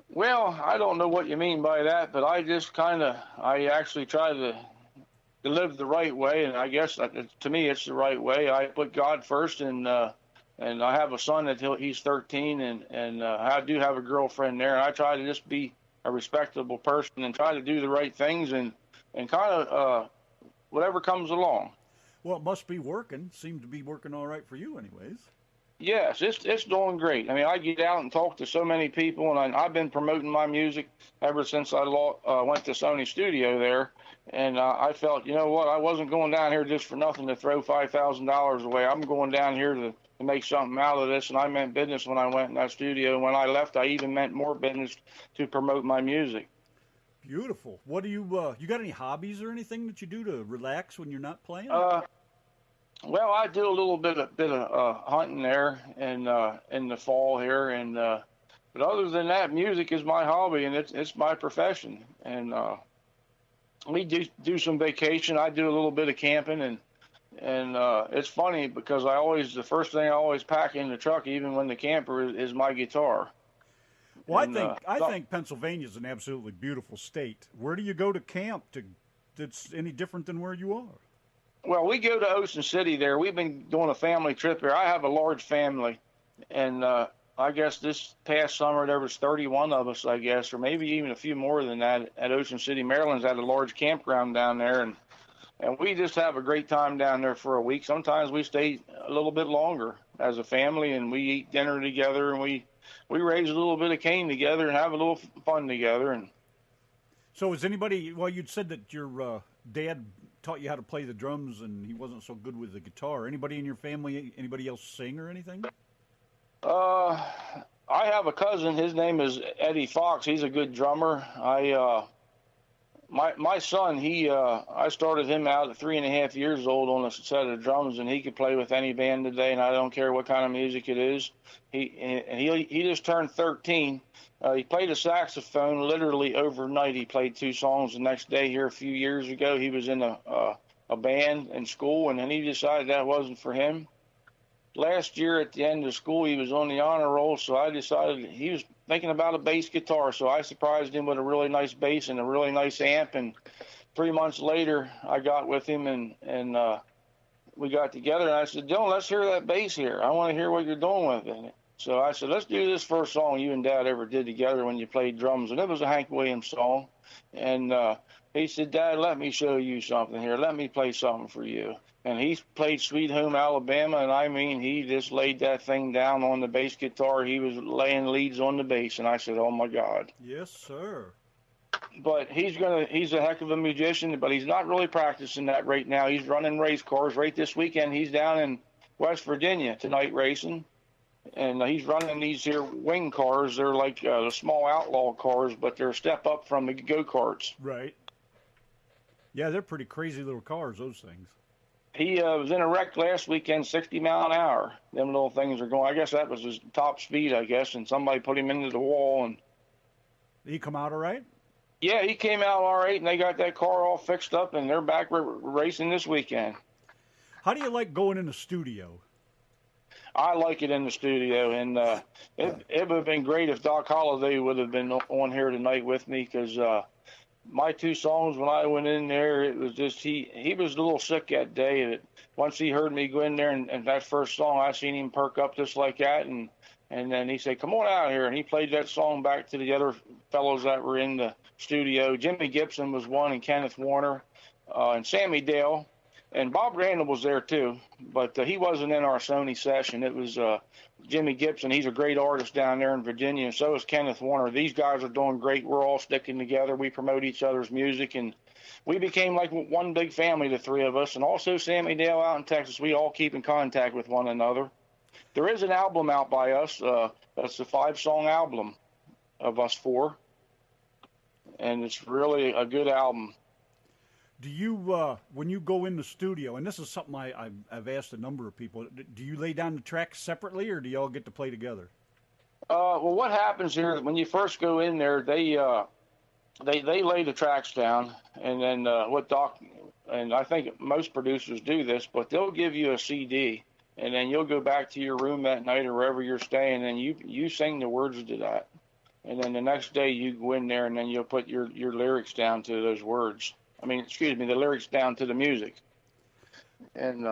Well, I don't know what you mean by that, but I just I actually try to live the right way, and I guess to me it's the right way. I put God first, and and I have a son that he's 13, and I do have a girlfriend there, and I try to just be a respectable person and try to do the right things and kind of whatever comes along. Well, it must be working. Seems to be working all right for you, anyways. Yes, it's doing great. I mean, I get out and talk to so many people, and I've been promoting my music ever since I went to Sony Studio there, and I felt, you know what, I wasn't going down here just for nothing to throw $5,000 away. I'm going down here to make something out of this, and I meant business when I went in that studio. And when I left, I even meant more business to promote my music. Beautiful. What do you got any hobbies or anything that you do to relax when you're not playing? Well, I do a little bit of hunting there in the fall here, and but other than that, music is my hobby and it's my profession. And we do some vacation. I do a little bit of camping, and it's funny because the first thing I always pack in the truck, even when the camper is my guitar. Well, I think Pennsylvania's an absolutely beautiful state. Where do you go to camp that's any different than where you are? Well, we go to Ocean City there. We've been doing a family trip here. I have a large family, and I guess this past summer there was 31 of us, I guess, or maybe even a few more than that at Ocean City, Maryland's at a large campground down there, and we just have a great time down there for a week. Sometimes we stay a little bit longer as a family, and we eat dinner together, and we raise a little bit of cane together and have a little fun together. And so is anybody, well, you'd said that your dad taught you how to play the drums and he wasn't so good with the guitar. Anybody in your family, anybody else sing or anything? I have a cousin. His name is Eddie Fox. He's a good drummer. My son, I started him out at 3.5 years old on a set of drums, and he could play with any band today, and I don't care what kind of music it is. He just turned 13. He played a saxophone literally overnight. He played 2 songs the next day here a few years ago. He was in a band in school, and then he decided that wasn't for him. Last year at the end of school, he was on the honor roll, so I decided he was thinking about a bass guitar, so I surprised him with a really nice bass and a really nice amp, and 3 months later, I got with him, and we got together, and I said, Dylan, let's hear that bass here. I want to hear what you're doing with it. So I said, let's do this first song you and Dad ever did together when you played drums, and it was a Hank Williams song, and he said, Dad, let me show you something here. Let me play something for you. And he played Sweet Home Alabama, and I mean, he just laid that thing down on the bass guitar. He was laying leads on the bass, and I said, oh, my God. Yes, sir. But he's a heck of a musician, but he's not really practicing that right now. He's running race cars. Right this weekend, he's down in West Virginia tonight racing, and he's running these here wing cars. They're like the small outlaw cars, but they're a step up from the go-karts. Right. Yeah, they're pretty crazy little cars, those things. He was in a wreck last weekend, 60 mile an hour. Them little things are going. I guess that was his top speed, I guess, and somebody put him into the wall. And did he come out all right? Yeah, he came out all right, and they got that car all fixed up, and they're back racing this weekend. How do you like going in the studio? I like it in the studio, and it would have been great if Doc Holliday would have been on here tonight with me, because my 2 songs when I went in there, it was just he was a little sick that day. That once he heard me go in there and that first song, I seen him perk up just like that, and then he said, "Come on out here," and he played that song back to the other fellows that were in the studio. Jimmy Gibson was one, and Kenneth Warner, and Sammy Dale, and Bob Randall was there too, but he wasn't in our Sony session. It was Jimmy Gibson. He's a great artist down there in Virginia, and so is Kenneth Warner. These guys are doing great. We're all sticking together. We promote each other's music, and we became like one big family, the 3 of us. And also Sammy Dale out in Texas. We all keep in contact with one another. There is an album out by us. That's a 5-song album of us 4, and it's really a good album. Do you, when you go in the studio, and this is something I've asked a number of people, do you lay down the tracks separately, or do you all get to play together? Well, what happens here, when you first go in there, they lay the tracks down, and then what Doc, and I think most producers do this, but they'll give you a CD, and then you'll go back to your room that night or wherever you're staying, and you sing the words to that. And then the next day you go in there, and then you'll put your lyrics down to those words. The lyrics down to the music. And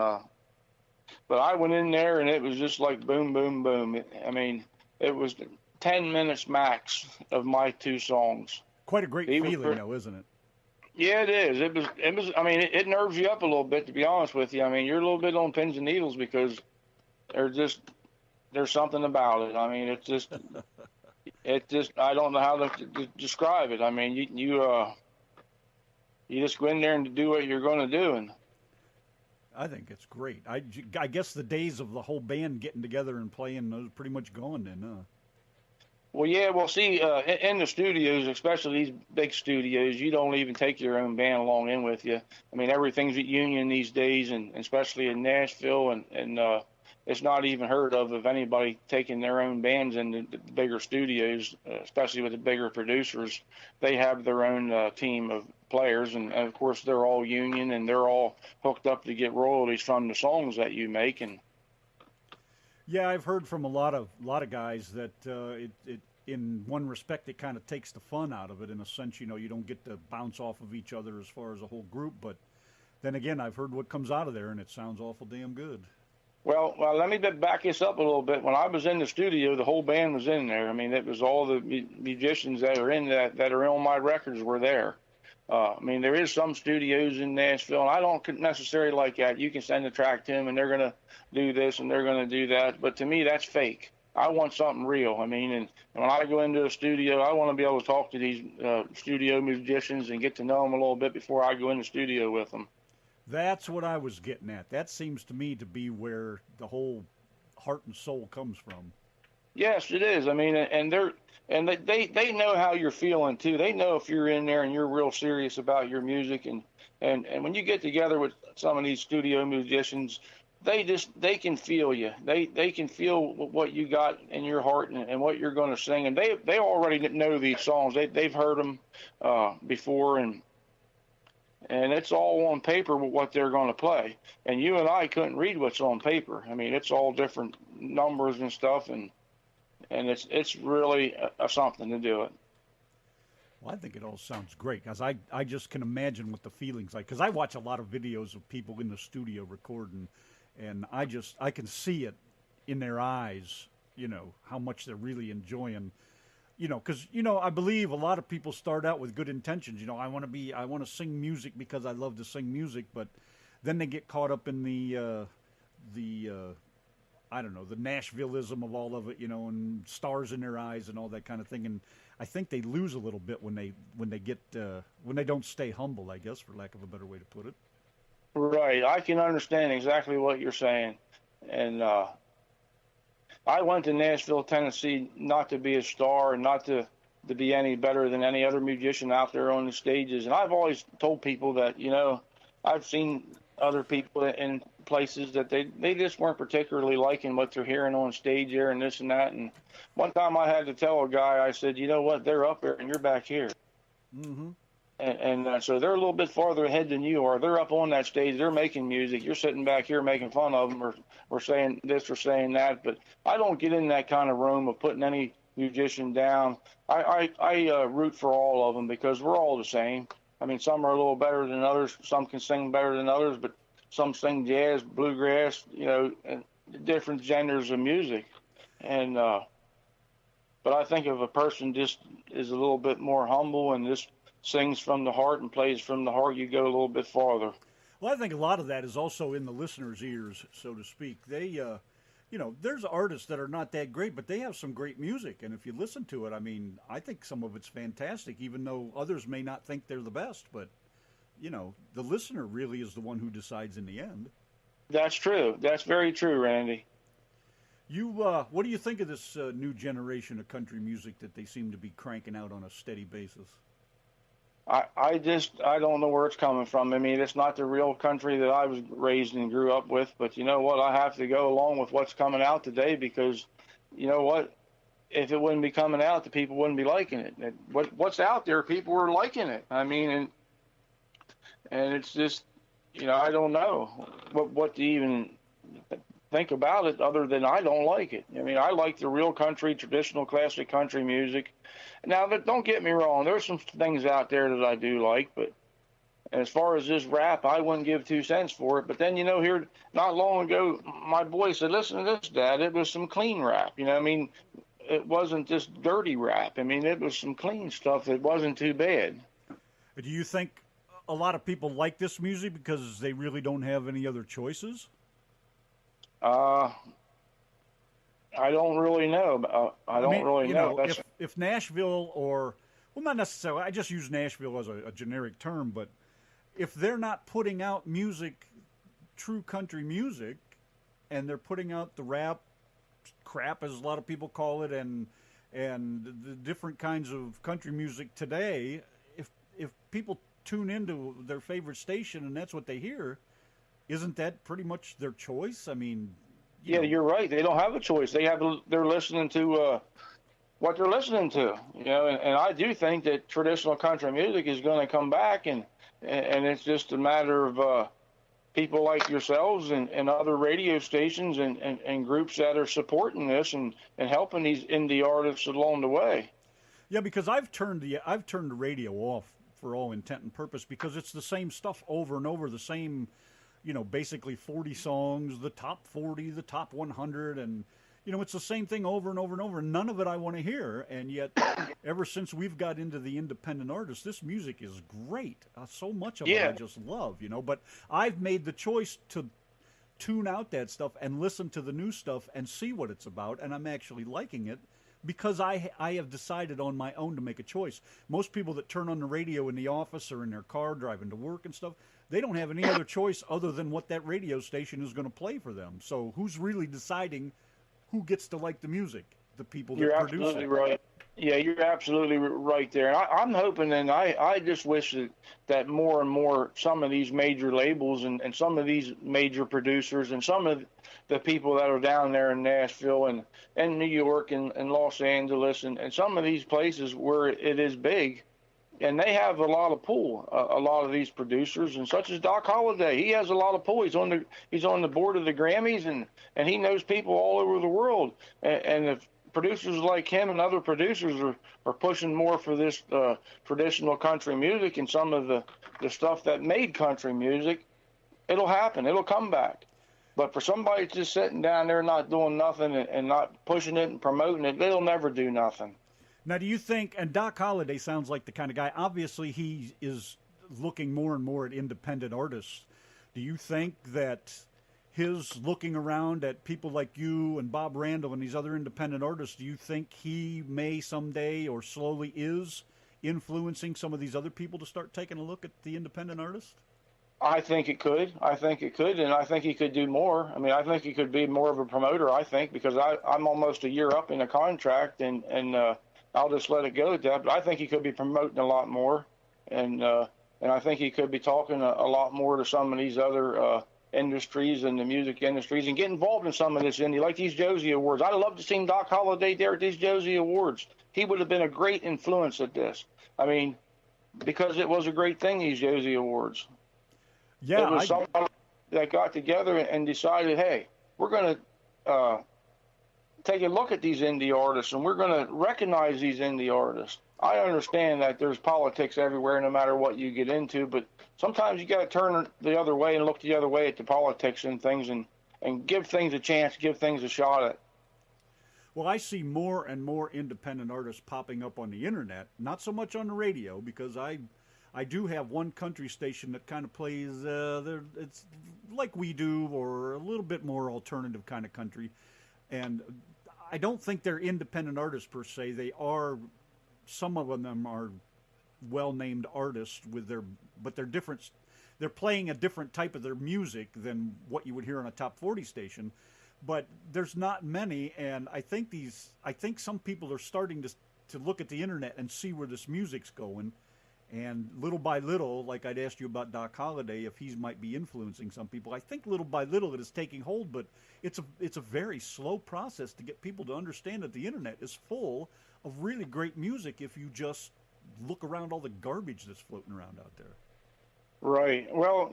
But I went in there and it was just like boom, boom, boom. It was 10 minutes max of my 2 songs. Quite a great feeling, though, isn't it? Yeah, it is. It was. I mean, it nerves you up a little bit, to be honest with you. I mean, you're a little bit on pins and needles because there's something about it. I mean, it's just I don't know how to describe it. I mean, you just go in there and do what you're going to do, and I think it's great. I guess the days of the whole band getting together and playing are pretty much gone then, huh? Well, yeah. Well, see, in the studios, especially these big studios, you don't even take your own band along in with you. I mean, everything's at union these days, and especially in Nashville, and it's not even heard of anybody taking their own bands in the bigger studios, especially with the bigger producers. They have their own team of players, and of course, they're all union, and they're all hooked up to get royalties from the songs that you make, and yeah, I've heard from a lot of guys that it in one respect it kind of takes the fun out of it. In a sense, you know, you don't get to bounce off of each other as far as a whole group. But then again, I've heard what comes out of there, and it sounds awful damn good. Well, let me back this up a little bit. When I was in the studio, the whole band was in there. I mean, it was all the musicians that are in that are on my records were there. I mean, there is some studios in Nashville, and I don't necessarily like that. You can send a track to them, and they're going to do this and they're going to do that. But to me, that's fake. I want something real. I mean, and when I go into a studio, I want to be able to talk to these studio musicians and get to know them a little bit before I go in the studio with them. That's what I was getting at. That seems to me to be where the whole heart and soul comes from. Yes, it is. I mean, and they know how you're feeling too. They know if you're in there and you're real serious about your music, and when you get together with some of these studio musicians, they can feel you. They can feel what you got in your heart and what you're going to sing, and they already know these songs. They've heard them before, and it's all on paper with what they're going to play. And you and I couldn't read what's on paper. I mean, it's all different numbers and stuff, and it's really something to do it. Well, I think it all sounds great, because I just can imagine what the feeling's like, because I watch a lot of videos of people in the studio recording, and I can see it in their eyes, you know, how much they're really enjoying, you know, because, you know, I believe a lot of people start out with good intentions. You know, I want to sing music because I love to sing music, but then they get caught up in the I don't know, the Nashvilleism of all of it, you know, and stars in their eyes and all that kind of thing. And I think they lose a little bit when they don't stay humble, I guess, for lack of a better way to put it. Right. I can understand exactly what you're saying. And I went to Nashville, Tennessee, not to be a star and not to be any better than any other musician out there on the stages. And I've always told people that, you know, I've seen other people in places that they just weren't particularly liking what they're hearing on stage there and this and that. And one time I had to tell a guy, I said, you know what, they're up there and you're back here. Mm-hmm. And so they're a little bit farther ahead than you are. They're up on that stage. They're making music. You're sitting back here making fun of them or saying this or saying that. But I don't get in that kind of room of putting any musician down. I root for all of them because we're all the same. I mean, some are a little better than others. Some can sing better than others, but some sing jazz, bluegrass, you know, and different genders of music. And but I think if a person just is a little bit more humble and just sings from the heart and plays from the heart, you go a little bit farther. Well, I think a lot of that is also in the listener's ears, so to speak. They, you know, there's artists that are not that great, but they have some great music. And if you listen to it, I mean, I think some of it's fantastic, even though others may not think they're the best. But, you know, the listener really is the one who decides in the end. That's true. That's very true, Randy. You, what do you think of this new generation of country music that they seem to be cranking out on a steady basis? I don't know where it's coming from. I mean, it's not the real country that I was raised and grew up with, but you know what? I have to go along with what's coming out today because, you know what? If it wouldn't be coming out, the people wouldn't be liking it. What's out there, people are liking it. I mean, and it's just, you know, I don't know what to even think about it other than I don't like it. I mean, I like the real country, traditional classic country music. Now, don't get me wrong. There's some things out there that I do like, but And as far as this rap, I wouldn't give 2 cents for it. But then, here not long ago, my boy said, "Listen to this, Dad. It was some clean rap. It wasn't just dirty rap. It was some clean stuff. It wasn't too bad." Do you think a lot of people like this music because they really don't have any other choices? I don't really know. I don't really know. If Nashville well, not necessarily. I just use Nashville as a generic term, but if they're not putting out music, true country music, and they're putting out the rap crap, as a lot of people call it, and the different kinds of country music today, if people tune into their favorite station and that's what they hear, isn't that pretty much their choice? Yeah, you're right. They don't have a choice. They're listening to what they're listening to, and I do think that traditional country music is going to come back, and it's just a matter of people like yourselves and other radio stations and groups that are supporting this and helping these indie artists along the way. Yeah, because I've turned the radio off for all intent and purpose because it's the same stuff over and over, the same, basically 40 songs, the top 40, the top 100, and it's the same thing over and over and over. None of it I want to hear, and yet ever since we've got into the independent artists, this music is great. So much of it I just love, But I've made the choice to tune out that stuff and listen to the new stuff and see what it's about, and I'm actually liking it because I have decided on my own to make a choice. Most people that turn on the radio in the office or in their car driving to work and stuff, they don't have any other choice other than what that radio station is going to play for them. So who's really deciding who gets to like the music? The people that produce it. You're absolutely right. Yeah, you're absolutely right there. And I'm hoping, and I just wish that more and more some of these major labels and some of these major producers and some of the people that are down there in Nashville and New York and Los Angeles and some of these places where it is big, and they have a lot of pull, a lot of these producers, and such as Doc Holliday. He has a lot of pull. He's on the board of the Grammys, and he knows people all over the world. And if producers like him and other producers are pushing more for this traditional country music and some of the stuff that made country music, it'll happen. It'll come back. But for somebody just sitting down there not doing nothing and not pushing it and promoting it, they'll never do nothing. Now, do you think, and Doc Holliday sounds like the kind of guy, obviously he is looking more and more at independent artists. Do you think that his looking around at people like you and Bob Randall and these other independent artists, do you think he may someday or slowly is influencing some of these other people to start taking a look at the independent artist? I think it could. And I think he could do more. I think he could be more of a promoter, because I'm almost a year up in a contract, and I'll just let it go at that. But I think he could be promoting a lot more, and I think he could be talking a lot more to some of these other industries and the music industries and get involved in some of this indie, like these Josie Awards. I'd love to see Doc Holliday there at these Josie Awards. He would have been a great influence at this. Because it was a great thing, these Josie Awards. Yeah, it was someone that got together and decided, hey, we're going to take a look at these indie artists and we're going to recognize these indie artists. I understand that there's politics everywhere, no matter what you get into, but sometimes you got to turn the other way and look the other way at the politics and things and give things a chance, give things a shot at. Well, I see more and more independent artists popping up on the internet, not so much on the radio, because I do have one country station that kind of plays, it's like we do, or a little bit more alternative kind of country. And I don't think they're independent artists per se. They are, some of them are well-named artists but they're different. They're playing a different type of their music than what you would hear on a top 40 station. But there's not many, and I think some people are starting to look at the internet and see where this music's going. And little by little, like I'd asked you about Doc Holliday, if he might be influencing some people, I think little by little it is taking hold, but it's a very slow process to get people to understand that the internet is full of really great music if you just look around all the garbage that's floating around out there. Right. Well,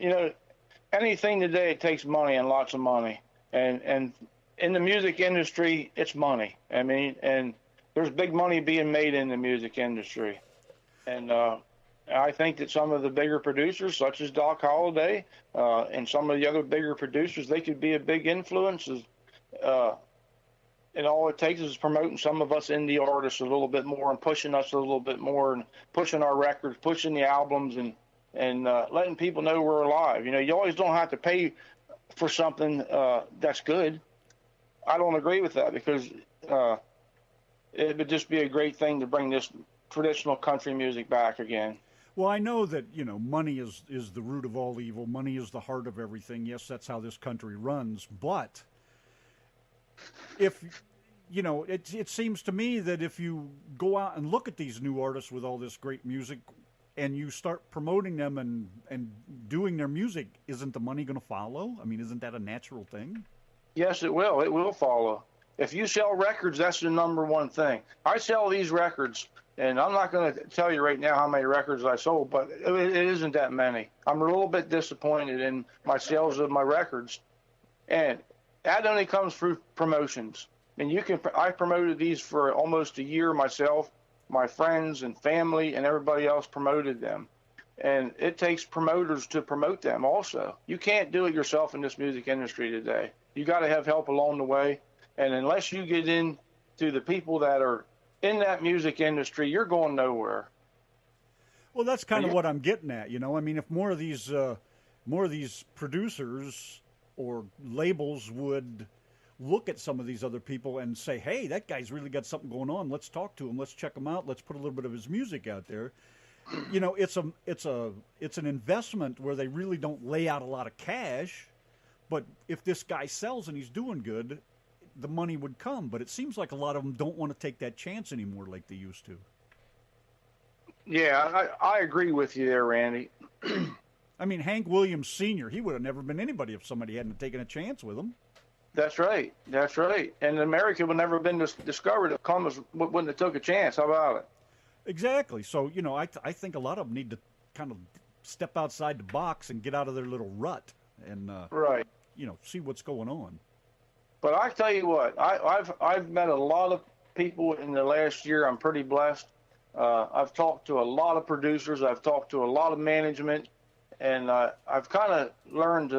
anything today, it takes money and lots of money. And in the music industry, it's money. And there's big money being made in the music industry. And I think that some of the bigger producers, such as Doc Holliday, and some of the other bigger producers, they could be a big influence. And all it takes is promoting some of us indie artists a little bit more and pushing us a little bit more and pushing our records, pushing the albums, and letting people know we're alive. You know, you always don't have to pay for something that's good. I don't agree with that because it would just be a great thing to bring this traditional country music back again. Well, I know that, you know, money is the root of all evil. Money is the heart of everything. Yes, that's how this country runs. But if, you know, it seems to me that if you go out and look at these new artists with all this great music and you start promoting them and doing their music, isn't the money going to follow? I mean, isn't that a natural thing? Yes, it will. It will follow. If you sell records, that's the number one thing. I sell these records, and I'm not going to tell you right now how many records I sold, but it isn't that many. I'm a little bit disappointed in my sales of my records, and that only comes through promotions. And I promoted these for almost a year myself. My friends and family and everybody else promoted them. And it takes promoters to promote them also. You can't do it yourself in this music industry today. You got to have help along the way. And unless you get into the people that are in that music industry, you're going nowhere. Well, that's kind of what I'm getting at, you know. I mean, if more of these producers or labels would look at some of these other people and say, hey, that guy's really got something going on. Let's talk to him. Let's check him out. Let's put a little bit of his music out there. You know, it's an investment where they really don't lay out a lot of cash. But if this guy sells and he's doing good, the money would come. But it seems like a lot of them don't want to take that chance anymore like they used to. Yeah, I agree with you there, Randy. I mean, Hank Williams Sr., he would have never been anybody if somebody hadn't taken a chance with him. That's right. That's right. And America would never have been discovered if Columbus wouldn't have took a chance. How about it? Exactly. So, you know, I think a lot of them need to kind of step outside the box and get out of their little rut and, right. You know, see what's going on. But I tell you what, I've met a lot of people in the last year. I'm pretty blessed. I've talked to a lot of producers. I've talked to a lot of management. And I've kind of learned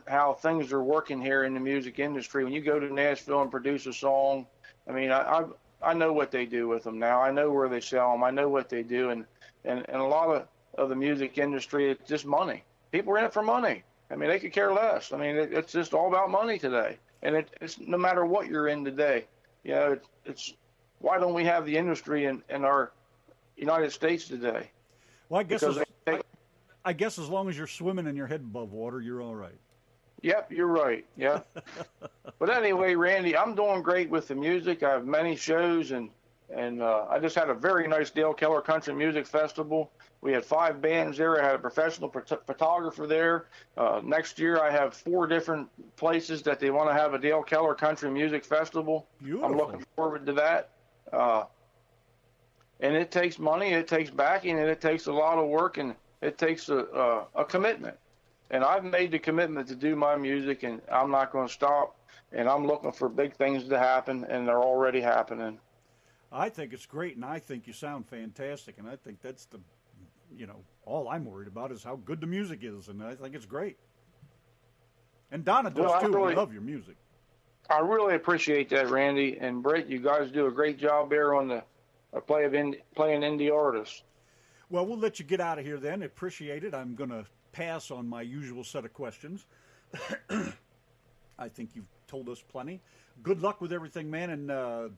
how things are working here in the music industry. When you go to Nashville and produce a song, I mean, I know what they do with them now. I know where they sell them. I know what they do. And a lot of the music industry, it's just money. People are in it for money. I mean, they could care less. I mean, it's just all about money today. And it's no matter what you're in today. You know, it's why don't we have the industry in our United States today? Well, I guess as long as you're swimming and your head above water, you're all right. Yep, you're right. Yeah. But anyway, Randy, I'm doing great with the music. I have many shows, and I just had a very nice Dale Keller Country Music Festival. We had 5 bands there. I had a professional photographer there. Next year, I have 4 different places that they want to have a Dale Keller Country Music Festival. Beautiful. I'm looking forward to that. And it takes money, it takes backing, and it takes a lot of work, and it takes a commitment. And I've made the commitment to do my music, and I'm not going to stop. And I'm looking for big things to happen, and they're already happening. I think it's great, and I think you sound fantastic. And I think that's all I'm worried about is how good the music is, and I think it's great. And Donna does too. I love your music. I really appreciate that, Randy. And Brit, you guys do a great job there on the playing indie artists. Well, we'll let you get out of here then. Appreciate it. I'm going to pass on my usual set of questions. I think you've told us plenty. Good luck with everything, man, and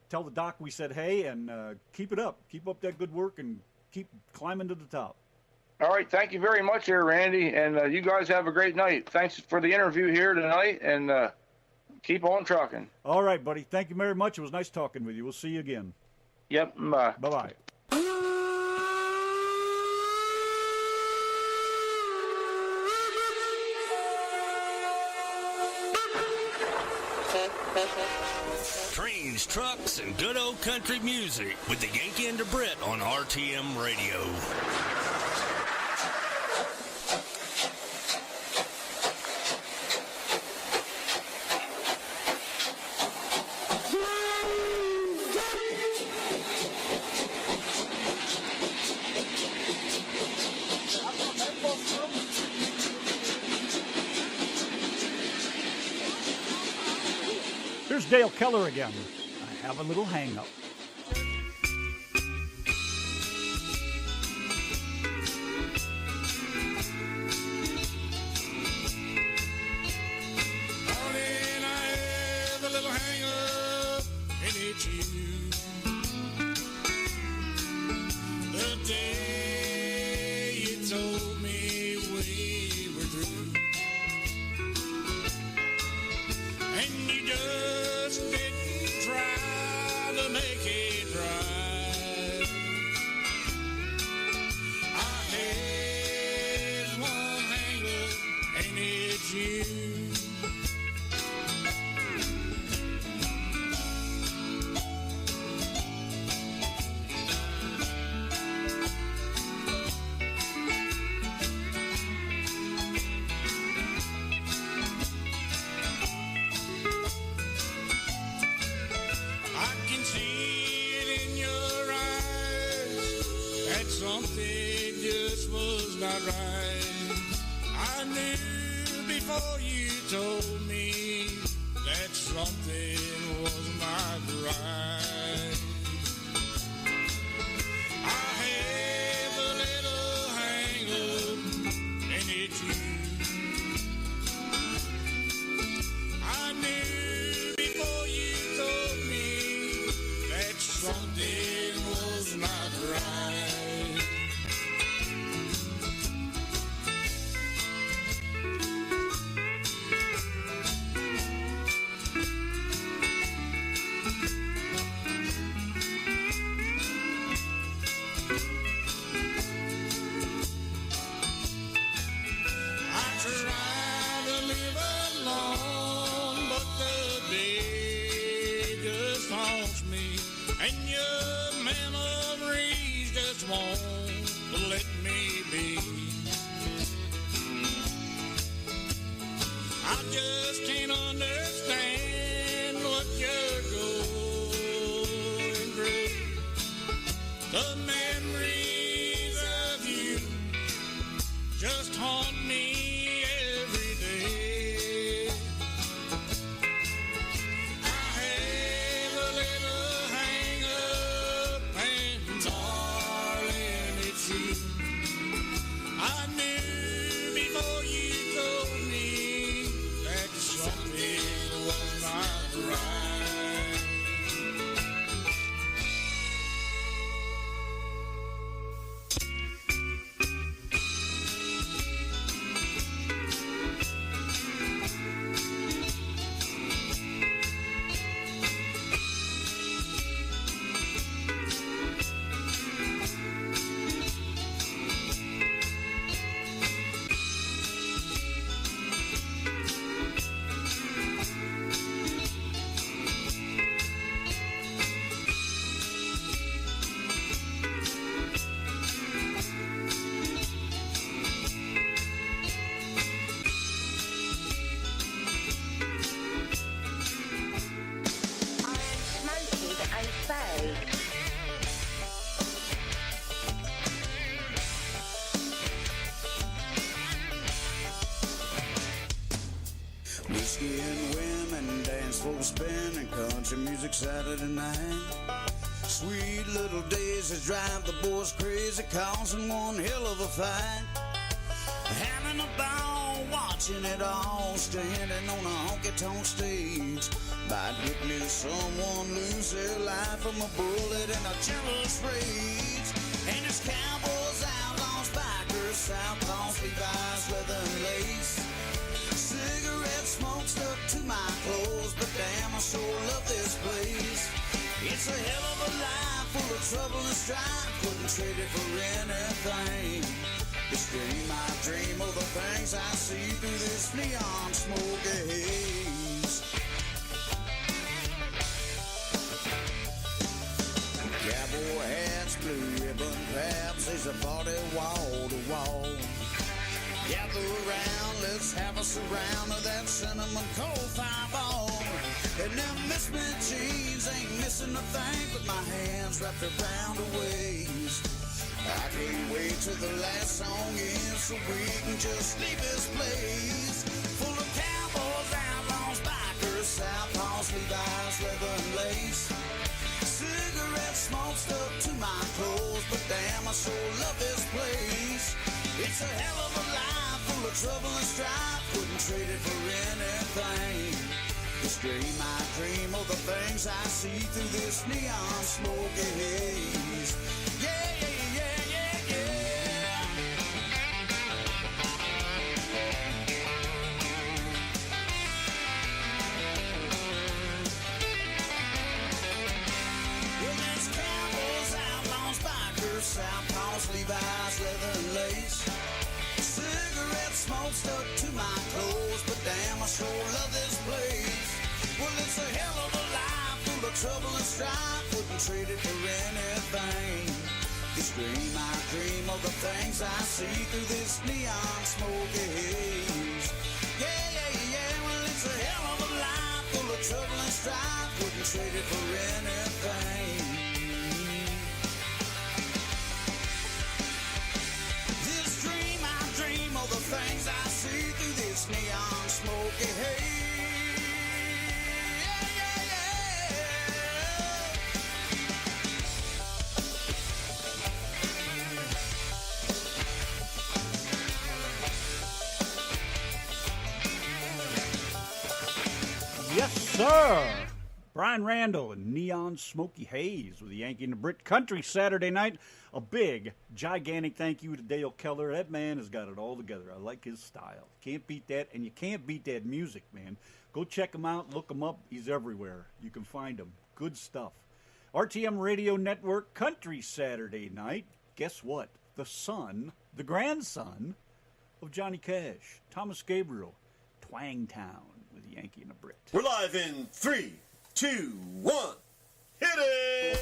tell the doc we said hey, and keep it up. Keep up that good work, and keep climbing to the top. All right. Thank you very much here, Randy, and you guys have a great night. Thanks for the interview here tonight, and keep on trucking. All right, buddy. Thank you very much. It was nice talking with you. We'll see you again. Yep. Bye. Bye-bye. Trains, trucks, and good old country music with the Yankee and the Brit on RTM Radio. Dale Keller again. I have a little hang-up. Darling, I have a little hang-up, and it's you. The day you told me we were through, and you just didn't try to make it right. I had one hang-up, and it's you. Something just was not right. I knew before you told me that something was not right. I have a little hang-up, and it's you. I knew before you told me that something was not right. Won't let me be. I just can't understand what you're going through. The memories of you just haunt me every day. I have a little hang-up, and darling, it's you. I knew before you told me that something was not right. Whiskey and women, dance floor spinning, country music Saturday night. Sweet little days that drive the boys crazy, causing one hell of a fight. Having a ball, watching it all, standing on a honky-tonk stage. Might witness someone lose their life from a bullet in a jealous rage. And it's cowboys, outlaws, bikers, southpaws, Levi's, leather and lace. Cigarette smoke stuck to my clothes, but damn, I sure love this place. It's a hell of a life, full of trouble and strife, couldn't trade it for anything. This dream I dream of the things I see through this neon smoky haze. Cowboy hats, blue ribbon caps, there's a party wall to wall. Gather around, let's have us a round of that cinnamon cold fireball. And them misfit jeans ain't missing a thing, but my hands wrapped around her waist. I can't wait till the last song ends so we can just leave this place. Full of cowboys, outlaws, bikers, southpaws, Levi's, sure love this place. It's a hell of a life full of trouble and strife. Wouldn't trade it for anything. This dream I dream of the things I see through this neon smoky haze. Yeah, yeah, yeah, yeah, yeah. Well, there's cowboys, outlaws, bikers, southpaws, Levi's, leather and lace. Cigarette smoke stuck to my clothes, but damn, I sure love this place. Well, it's a hell of a life full of trouble and strife. Wouldn't trade it for anything. This dream I dream of the things I see through this neon smoky haze. Yeah, yeah, yeah. Well, it's a hell of a life full of trouble and strife. Wouldn't trade it for anything. This dream I dream of the things I see through this neon smoky haze. Yes, sir. Brian Randall and Neon Smoky Haze with the Yankee and the Brit Country Saturday night. A big, gigantic thank you to Dale Keller. That man has got it all together. I like his style. Can't beat that, and you can't beat that music, man. Go check him out, look him up. He's everywhere. You can find him. Good stuff. RTM Radio Network Country Saturday night. Guess what? The son, the grandson of Johnny Cash, Thomas Gabriel, Twang Town with the Yankee and the Brit. We're live in 3, 2, 1. Hit it!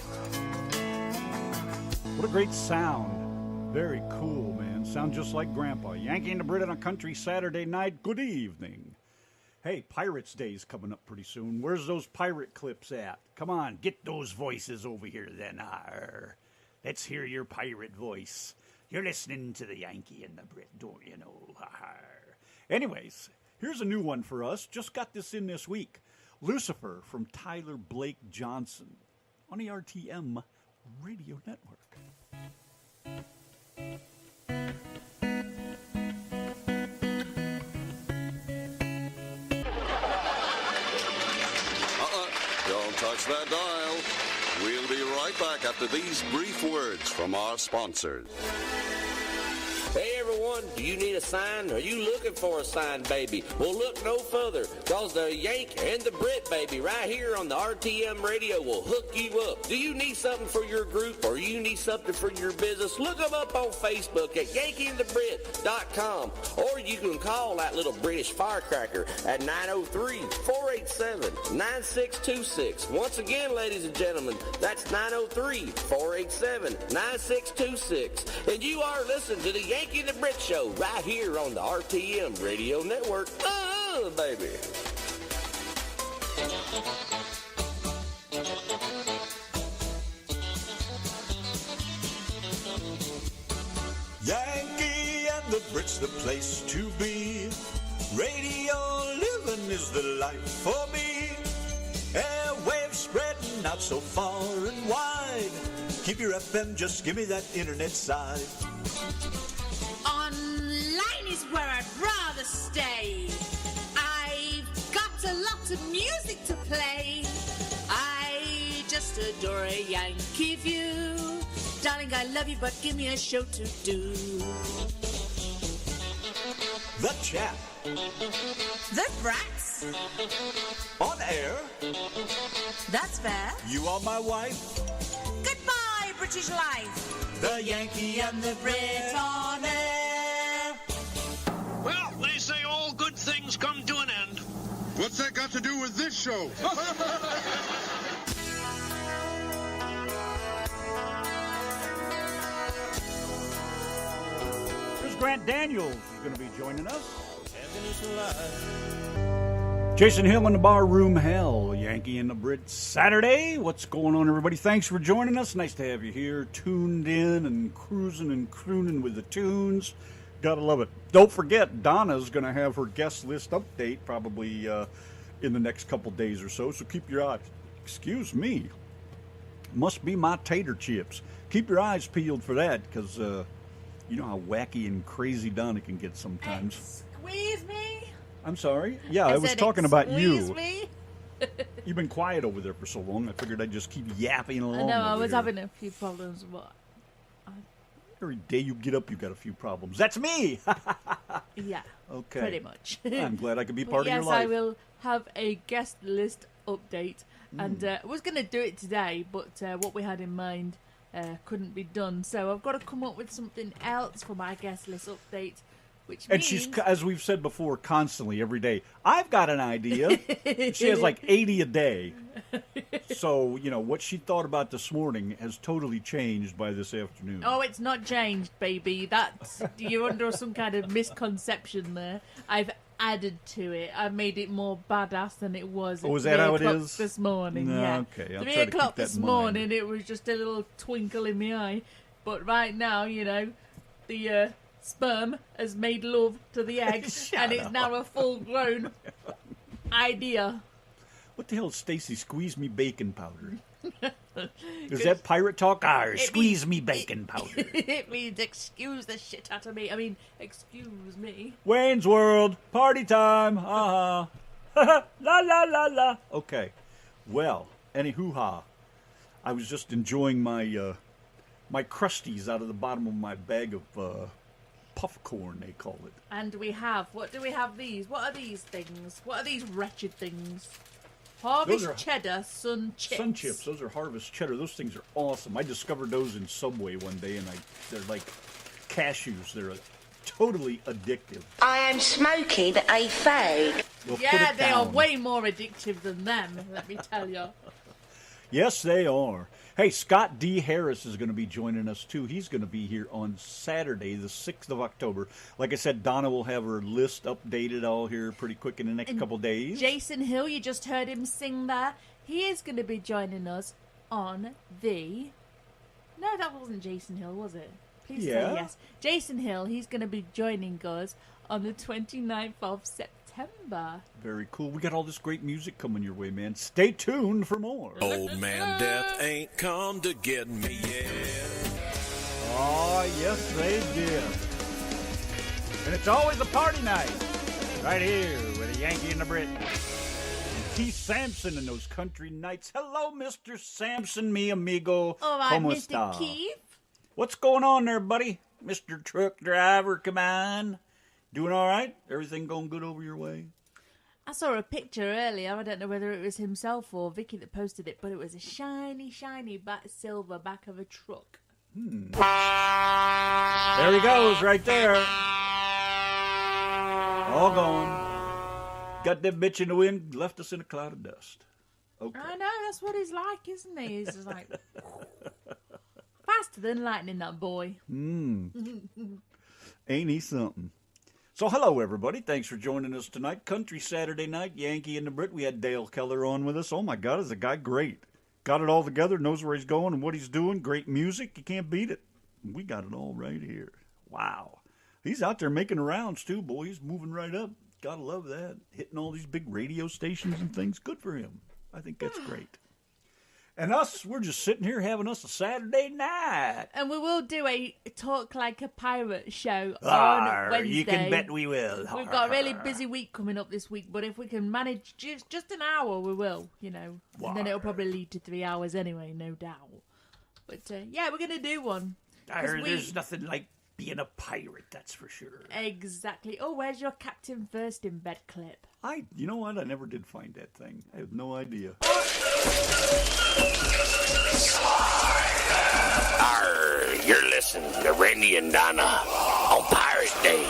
What a great sound. Very cool, man. Sound just like Grandpa. Yankee and the Brit on a country Saturday night. Good evening. Hey, Pirates Day's coming up pretty soon. Where's those pirate clips at? Come on, get those voices over here then. Let's hear your pirate voice. You're listening to the Yankee and the Brit, don't you know? Anyways, here's a new one for us. Just got this in this week. Lucifer from Tyler Blake Johnson on the RTM Radio Network. Don't touch that dial. We'll be right back after these brief words from our sponsors. Hey everyone, do you need a sign? Are you looking for a sign, baby? Well, look no further, cause the Yank and the Brit, baby, right here on the RTM radio will hook you up. Do you need something for your group or you need something for your business? Look them up on Facebook at yankeeandthebrit.com, or you can call that little British firecracker at 903-487-9626. Once again, ladies and gentlemen, that's 903-487-9626. And you are listening to the Yankee and the Brit Show right here on the RTM Radio Network. Oh, baby. Yankee and the Brit's the place to be. Radio living is the life for me. Airwaves spreading out so far and wide. Keep your FM, just give me that internet side. Online is where I'd rather stay. I've got a lot of music to play. I just adore a Yankee view. Darling, I love you, but give me a show to do. The Chat. The Brats. On air. That's fair. You are my wife. Goodbye, British life. The Yankee and the Brit on air. Well, they say all good things come to an end. What's that got to do with this show? Here's Grant Daniels who's going to be joining us. Jason Hill in the Bar Room Hell, Yankee and the Brit Saturday. What's going on, everybody? Thanks for joining us. Nice to have you here, tuned in and cruising and crooning with the tunes. Gotta love it. Don't forget, Donna's going to have her guest list update probably in the next couple days or so, so keep your eyes. Excuse me. Must be my tater chips. Keep your eyes peeled for that, because you know how wacky and crazy Donna can get sometimes. Squeeze me. I'm sorry. Yeah, I was talking about you. Me? You've been quiet over there for so long, I figured I'd just keep yapping along. I know, I was here. having a few problems, but... Every day you get up, you got a few problems. That's me! Yeah, okay. pretty much. I'm glad I could be part of your yes, life. I will have a guest list update. And I was going to do it today, but what we had in mind couldn't be done. So I've got to come up with something else for my guest list update. Which and means... she's, as we've said before, constantly, every day, I've got an idea. She has like 80 a day. So, you know, what she thought about this morning has totally changed by this afternoon. Oh, it's not changed, baby. That's you're under some kind of misconception there. I've added to it. I've made it more badass than it was. Oh, is that how it is? This morning, no, yeah. Okay, I'll 3 try to o'clock keep that this in morning, mind. it was just a little twinkle in my eye. But right now, you know, the sperm has made love to the egg, and it's now a full-grown idea. What the hell is Stacy? Squeeze me bacon powder. Is that pirate talk? Squeeze me bacon powder. It means excuse the shit out of me. I mean, excuse me. Wayne's World, party time. La la la la. Okay. Well, any hoo-ha. I was just enjoying my my crusties out of the bottom of my bag of puff corn, they call it. And we have, what do we have these? What are these things? What are these wretched things? Harvest Cheddar Sun Chips. Sun Chips, those are Harvest Cheddar. Those things are awesome. I discovered those in Subway one day, and they're like cashews. They're totally addictive. I am smoking a fag. Well, yeah, they are way more addictive than them, let me tell you. Yes, they are. Hey, Scott D. Harris is going to be joining us, too. He's going to be here on Saturday, the 6th of October. Like I said, Donna will have her list updated all here pretty quick in the next couple days. Jason Hill, you just heard him sing there. He is going to be joining us on the... No, that wasn't Jason Hill, was it? Please say yes. Jason Hill, he's going to be joining us on the 29th of September. Very cool. We got all this great music coming your way, man. Stay tuned for more. Old man death ain't come to get me yet. Oh, yes, they did. And it's always a party night. Right here with a Yankee and the Brit. And Keith Sampson and those country nights. Hello, Mr. Sampson, mi amigo. All right, ¿Cómo Mr. está? Keith. What's going on there, buddy? Mr. Truck Driver, come on. Doing all right? Everything going good over your way? I saw a picture earlier. I don't know whether it was himself or Vicky that posted it, but it was a shiny, shiny silver back of a truck. There he goes, right there. All gone. Got that bitch in the wind, left us in a cloud of dust. Okay. I know, that's what he's like, isn't he? He's just like... faster than lightning, that boy. Ain't he something? So hello, everybody. Thanks for joining us tonight. Country Saturday night, Yankee and the Brit. We had Dale Keller on with us. Oh, my God, is the guy great. Got it all together, knows where he's going and what he's doing. Great music. You can't beat it. We got it all right here. Wow. He's out there making rounds, too, boy. He's moving right up. Gotta love that. Hitting all these big radio stations and things. Good for him. I think that's great. And us, we're just sitting here having us a Saturday night. And we will do a Talk Like a Pirate show on Wednesday. You can bet we will. We've got a really busy week coming up this week, but if we can manage just an hour, we will, you know. And then it'll probably lead to 3 hours anyway, no doubt. But, yeah, we're going to do one. I heard there's nothing like being a pirate, that's for sure. Exactly. Oh, where's your Captain First in Bed clip? You know what? I never did find that thing. I have no idea. You're listening to Randy and Donna on Pirate Day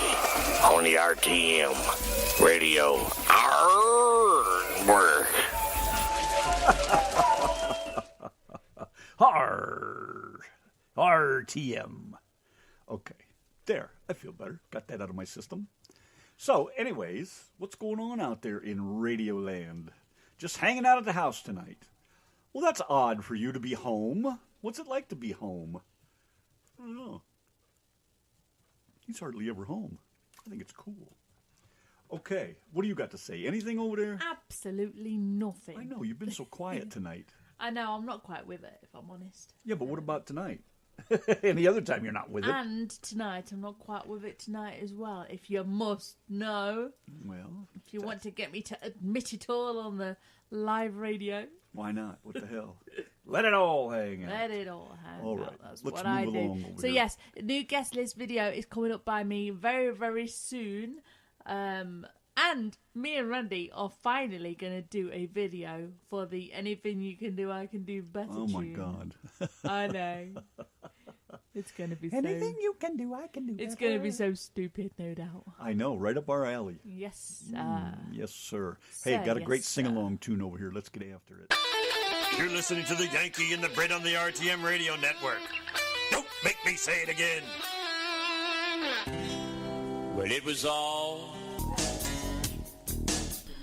on the RTM Radio. RTM. Okay. There. I feel better. Got that out of my system. So, anyways, what's going on out there in Radio Land? Just hanging out at the house tonight. Well, that's odd for you to be home. What's it like to be home? I don't know. He's hardly ever home. I think it's cool. Okay, what do you got to say? Anything over there? Absolutely nothing. I know, you've been so quiet tonight. I know, I'm not quite with it, if I'm honest. Yeah, but what about tonight? Any other time you're not with it? And tonight, I'm not quite with it tonight as well, if you must know. Well, if you want to get me to admit it all on the live radio. Why not? What the hell? Let it all hang out. Let it all hang all right. out. That's Let's what move I do. along over So here. yes, a new guest list video is coming up by me very, very soon. And me and Randy are finally going to do a video for the Anything You Can Do, I Can Do Better Oh my tune. God. I know. It's going to be Anything you can do, I can do It's better. going to be so stupid, no doubt. I know, right up our alley. Yes, Yes, sir. Hey, got a great sing-along tune over here. Let's get after it. You're listening to the Yankee and the Brit on the RTM Radio Network. Don't make me say it again. Well, it was all...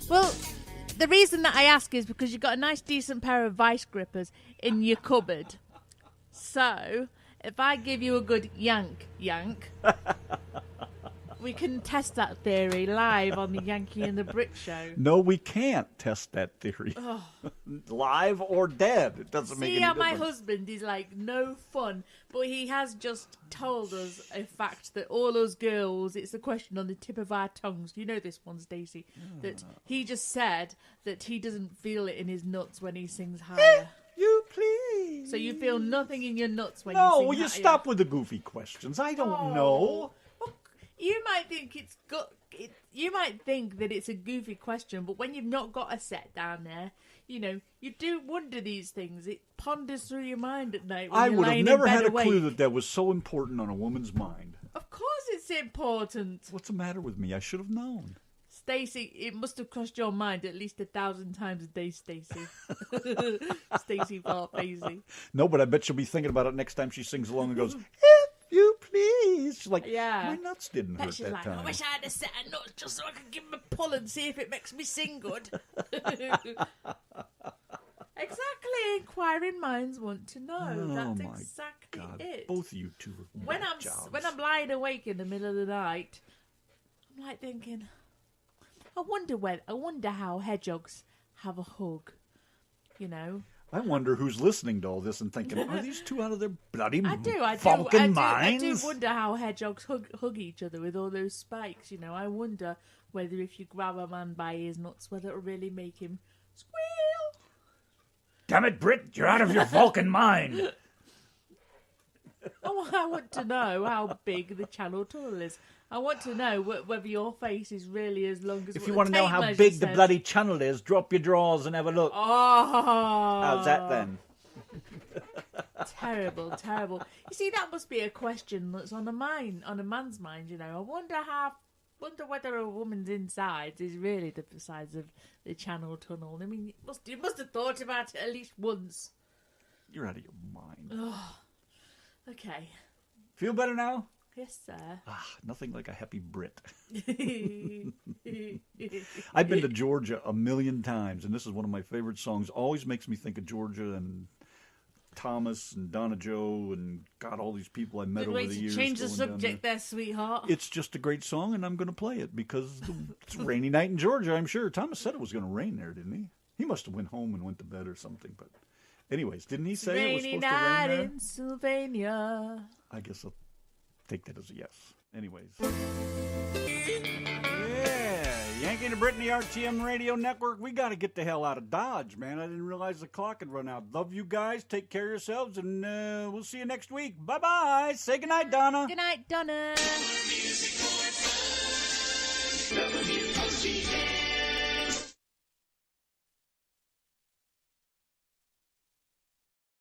Well, the reason that I ask is because you've got a nice, decent pair of vice grippers in your cupboard. So, if I give you a good yank, we can test that theory live on the Yankee and the Brit show. No, we can't test that theory. Oh. Live or dead. It doesn't make See any how difference. my husband is like no fun, but he has just told us a fact that all us girls, it's a question on the tip of our tongues. You know this one, Stacey. That he just said that he doesn't feel it in his nuts when he sings higher. You please. So you feel nothing in your nuts when No, you sing will you higher. stop with the goofy questions? I don't know. You might think you might think that it's a goofy question, but when you've not got a set down there, you know, you do wonder these things. It ponders through your mind at night when I you're would have lying never in bed had a awake. clue that was so important on a woman's mind. Of course it's important. What's the matter with me? I should have known. Stacey, it must have crossed your mind at least 1,000 times a day, Stacey. Stacey Farfasey. No, but I bet she'll be thinking about it next time she sings along and goes, if you please. She's like, Yeah. my nuts didn't Bet hurt she's that like, time. I wish I had a set of nuts just so I could give them a pull and see if it makes me sing good. Exactly. Inquiring minds want to know. Oh, That's my exactly God. it. Both of you two are When nut I'm jobs. when I'm lying awake in the middle of the night, I'm like thinking, I wonder how hedgehogs have a hug. You know. I wonder who's listening to all this and thinking, are these two out of their bloody I do funkin' minds? I do wonder how hedgehogs hug each other with all those spikes. You know, I wonder whether if you grab a man by his nuts, whether it'll really make him squeal. Damn it, Brit, you're out of your Vulcan mind. Oh, I want to know how big the Channel Tunnel is. I want to know whether your face is really as long as. If what you the want to know tape how measure big the says. bloody channel is, drop your drawers and have a look. Oh, How's that then? Terrible, terrible. You see, that must be a question that's on a man's mind. You know, I wonder whether a woman's insides is really the size of the Channel Tunnel. I mean, you must have thought about it at least once. You're out of your mind. Oh, okay. Feel better now? Yes, sir. Nothing like a happy Brit. I've been to Georgia a million times, and this is one of my favorite songs. Always makes me think of Georgia and Thomas and Donna Joe and God, all these people I met Good over way the to years. change the going down subject there, sweetheart. It's just a great song, and I'm going to play it because it's a rainy night in Georgia, I'm sure. Thomas said it was going to rain there, didn't he? He must have went home and went to bed or something. But anyways, didn't he say it was Rainy supposed to night rain there? in Sylvania. I guess I'll take that as a yes. Anyways. Yeah, Yankee and the Brit and the RTM Radio Network. We got to get the hell out of Dodge, man. I didn't realize the clock had run out. Love you guys. Take care of yourselves, and we'll see you next week. Bye-bye. Say goodnight, Donna. Good night, Donna. WOTN.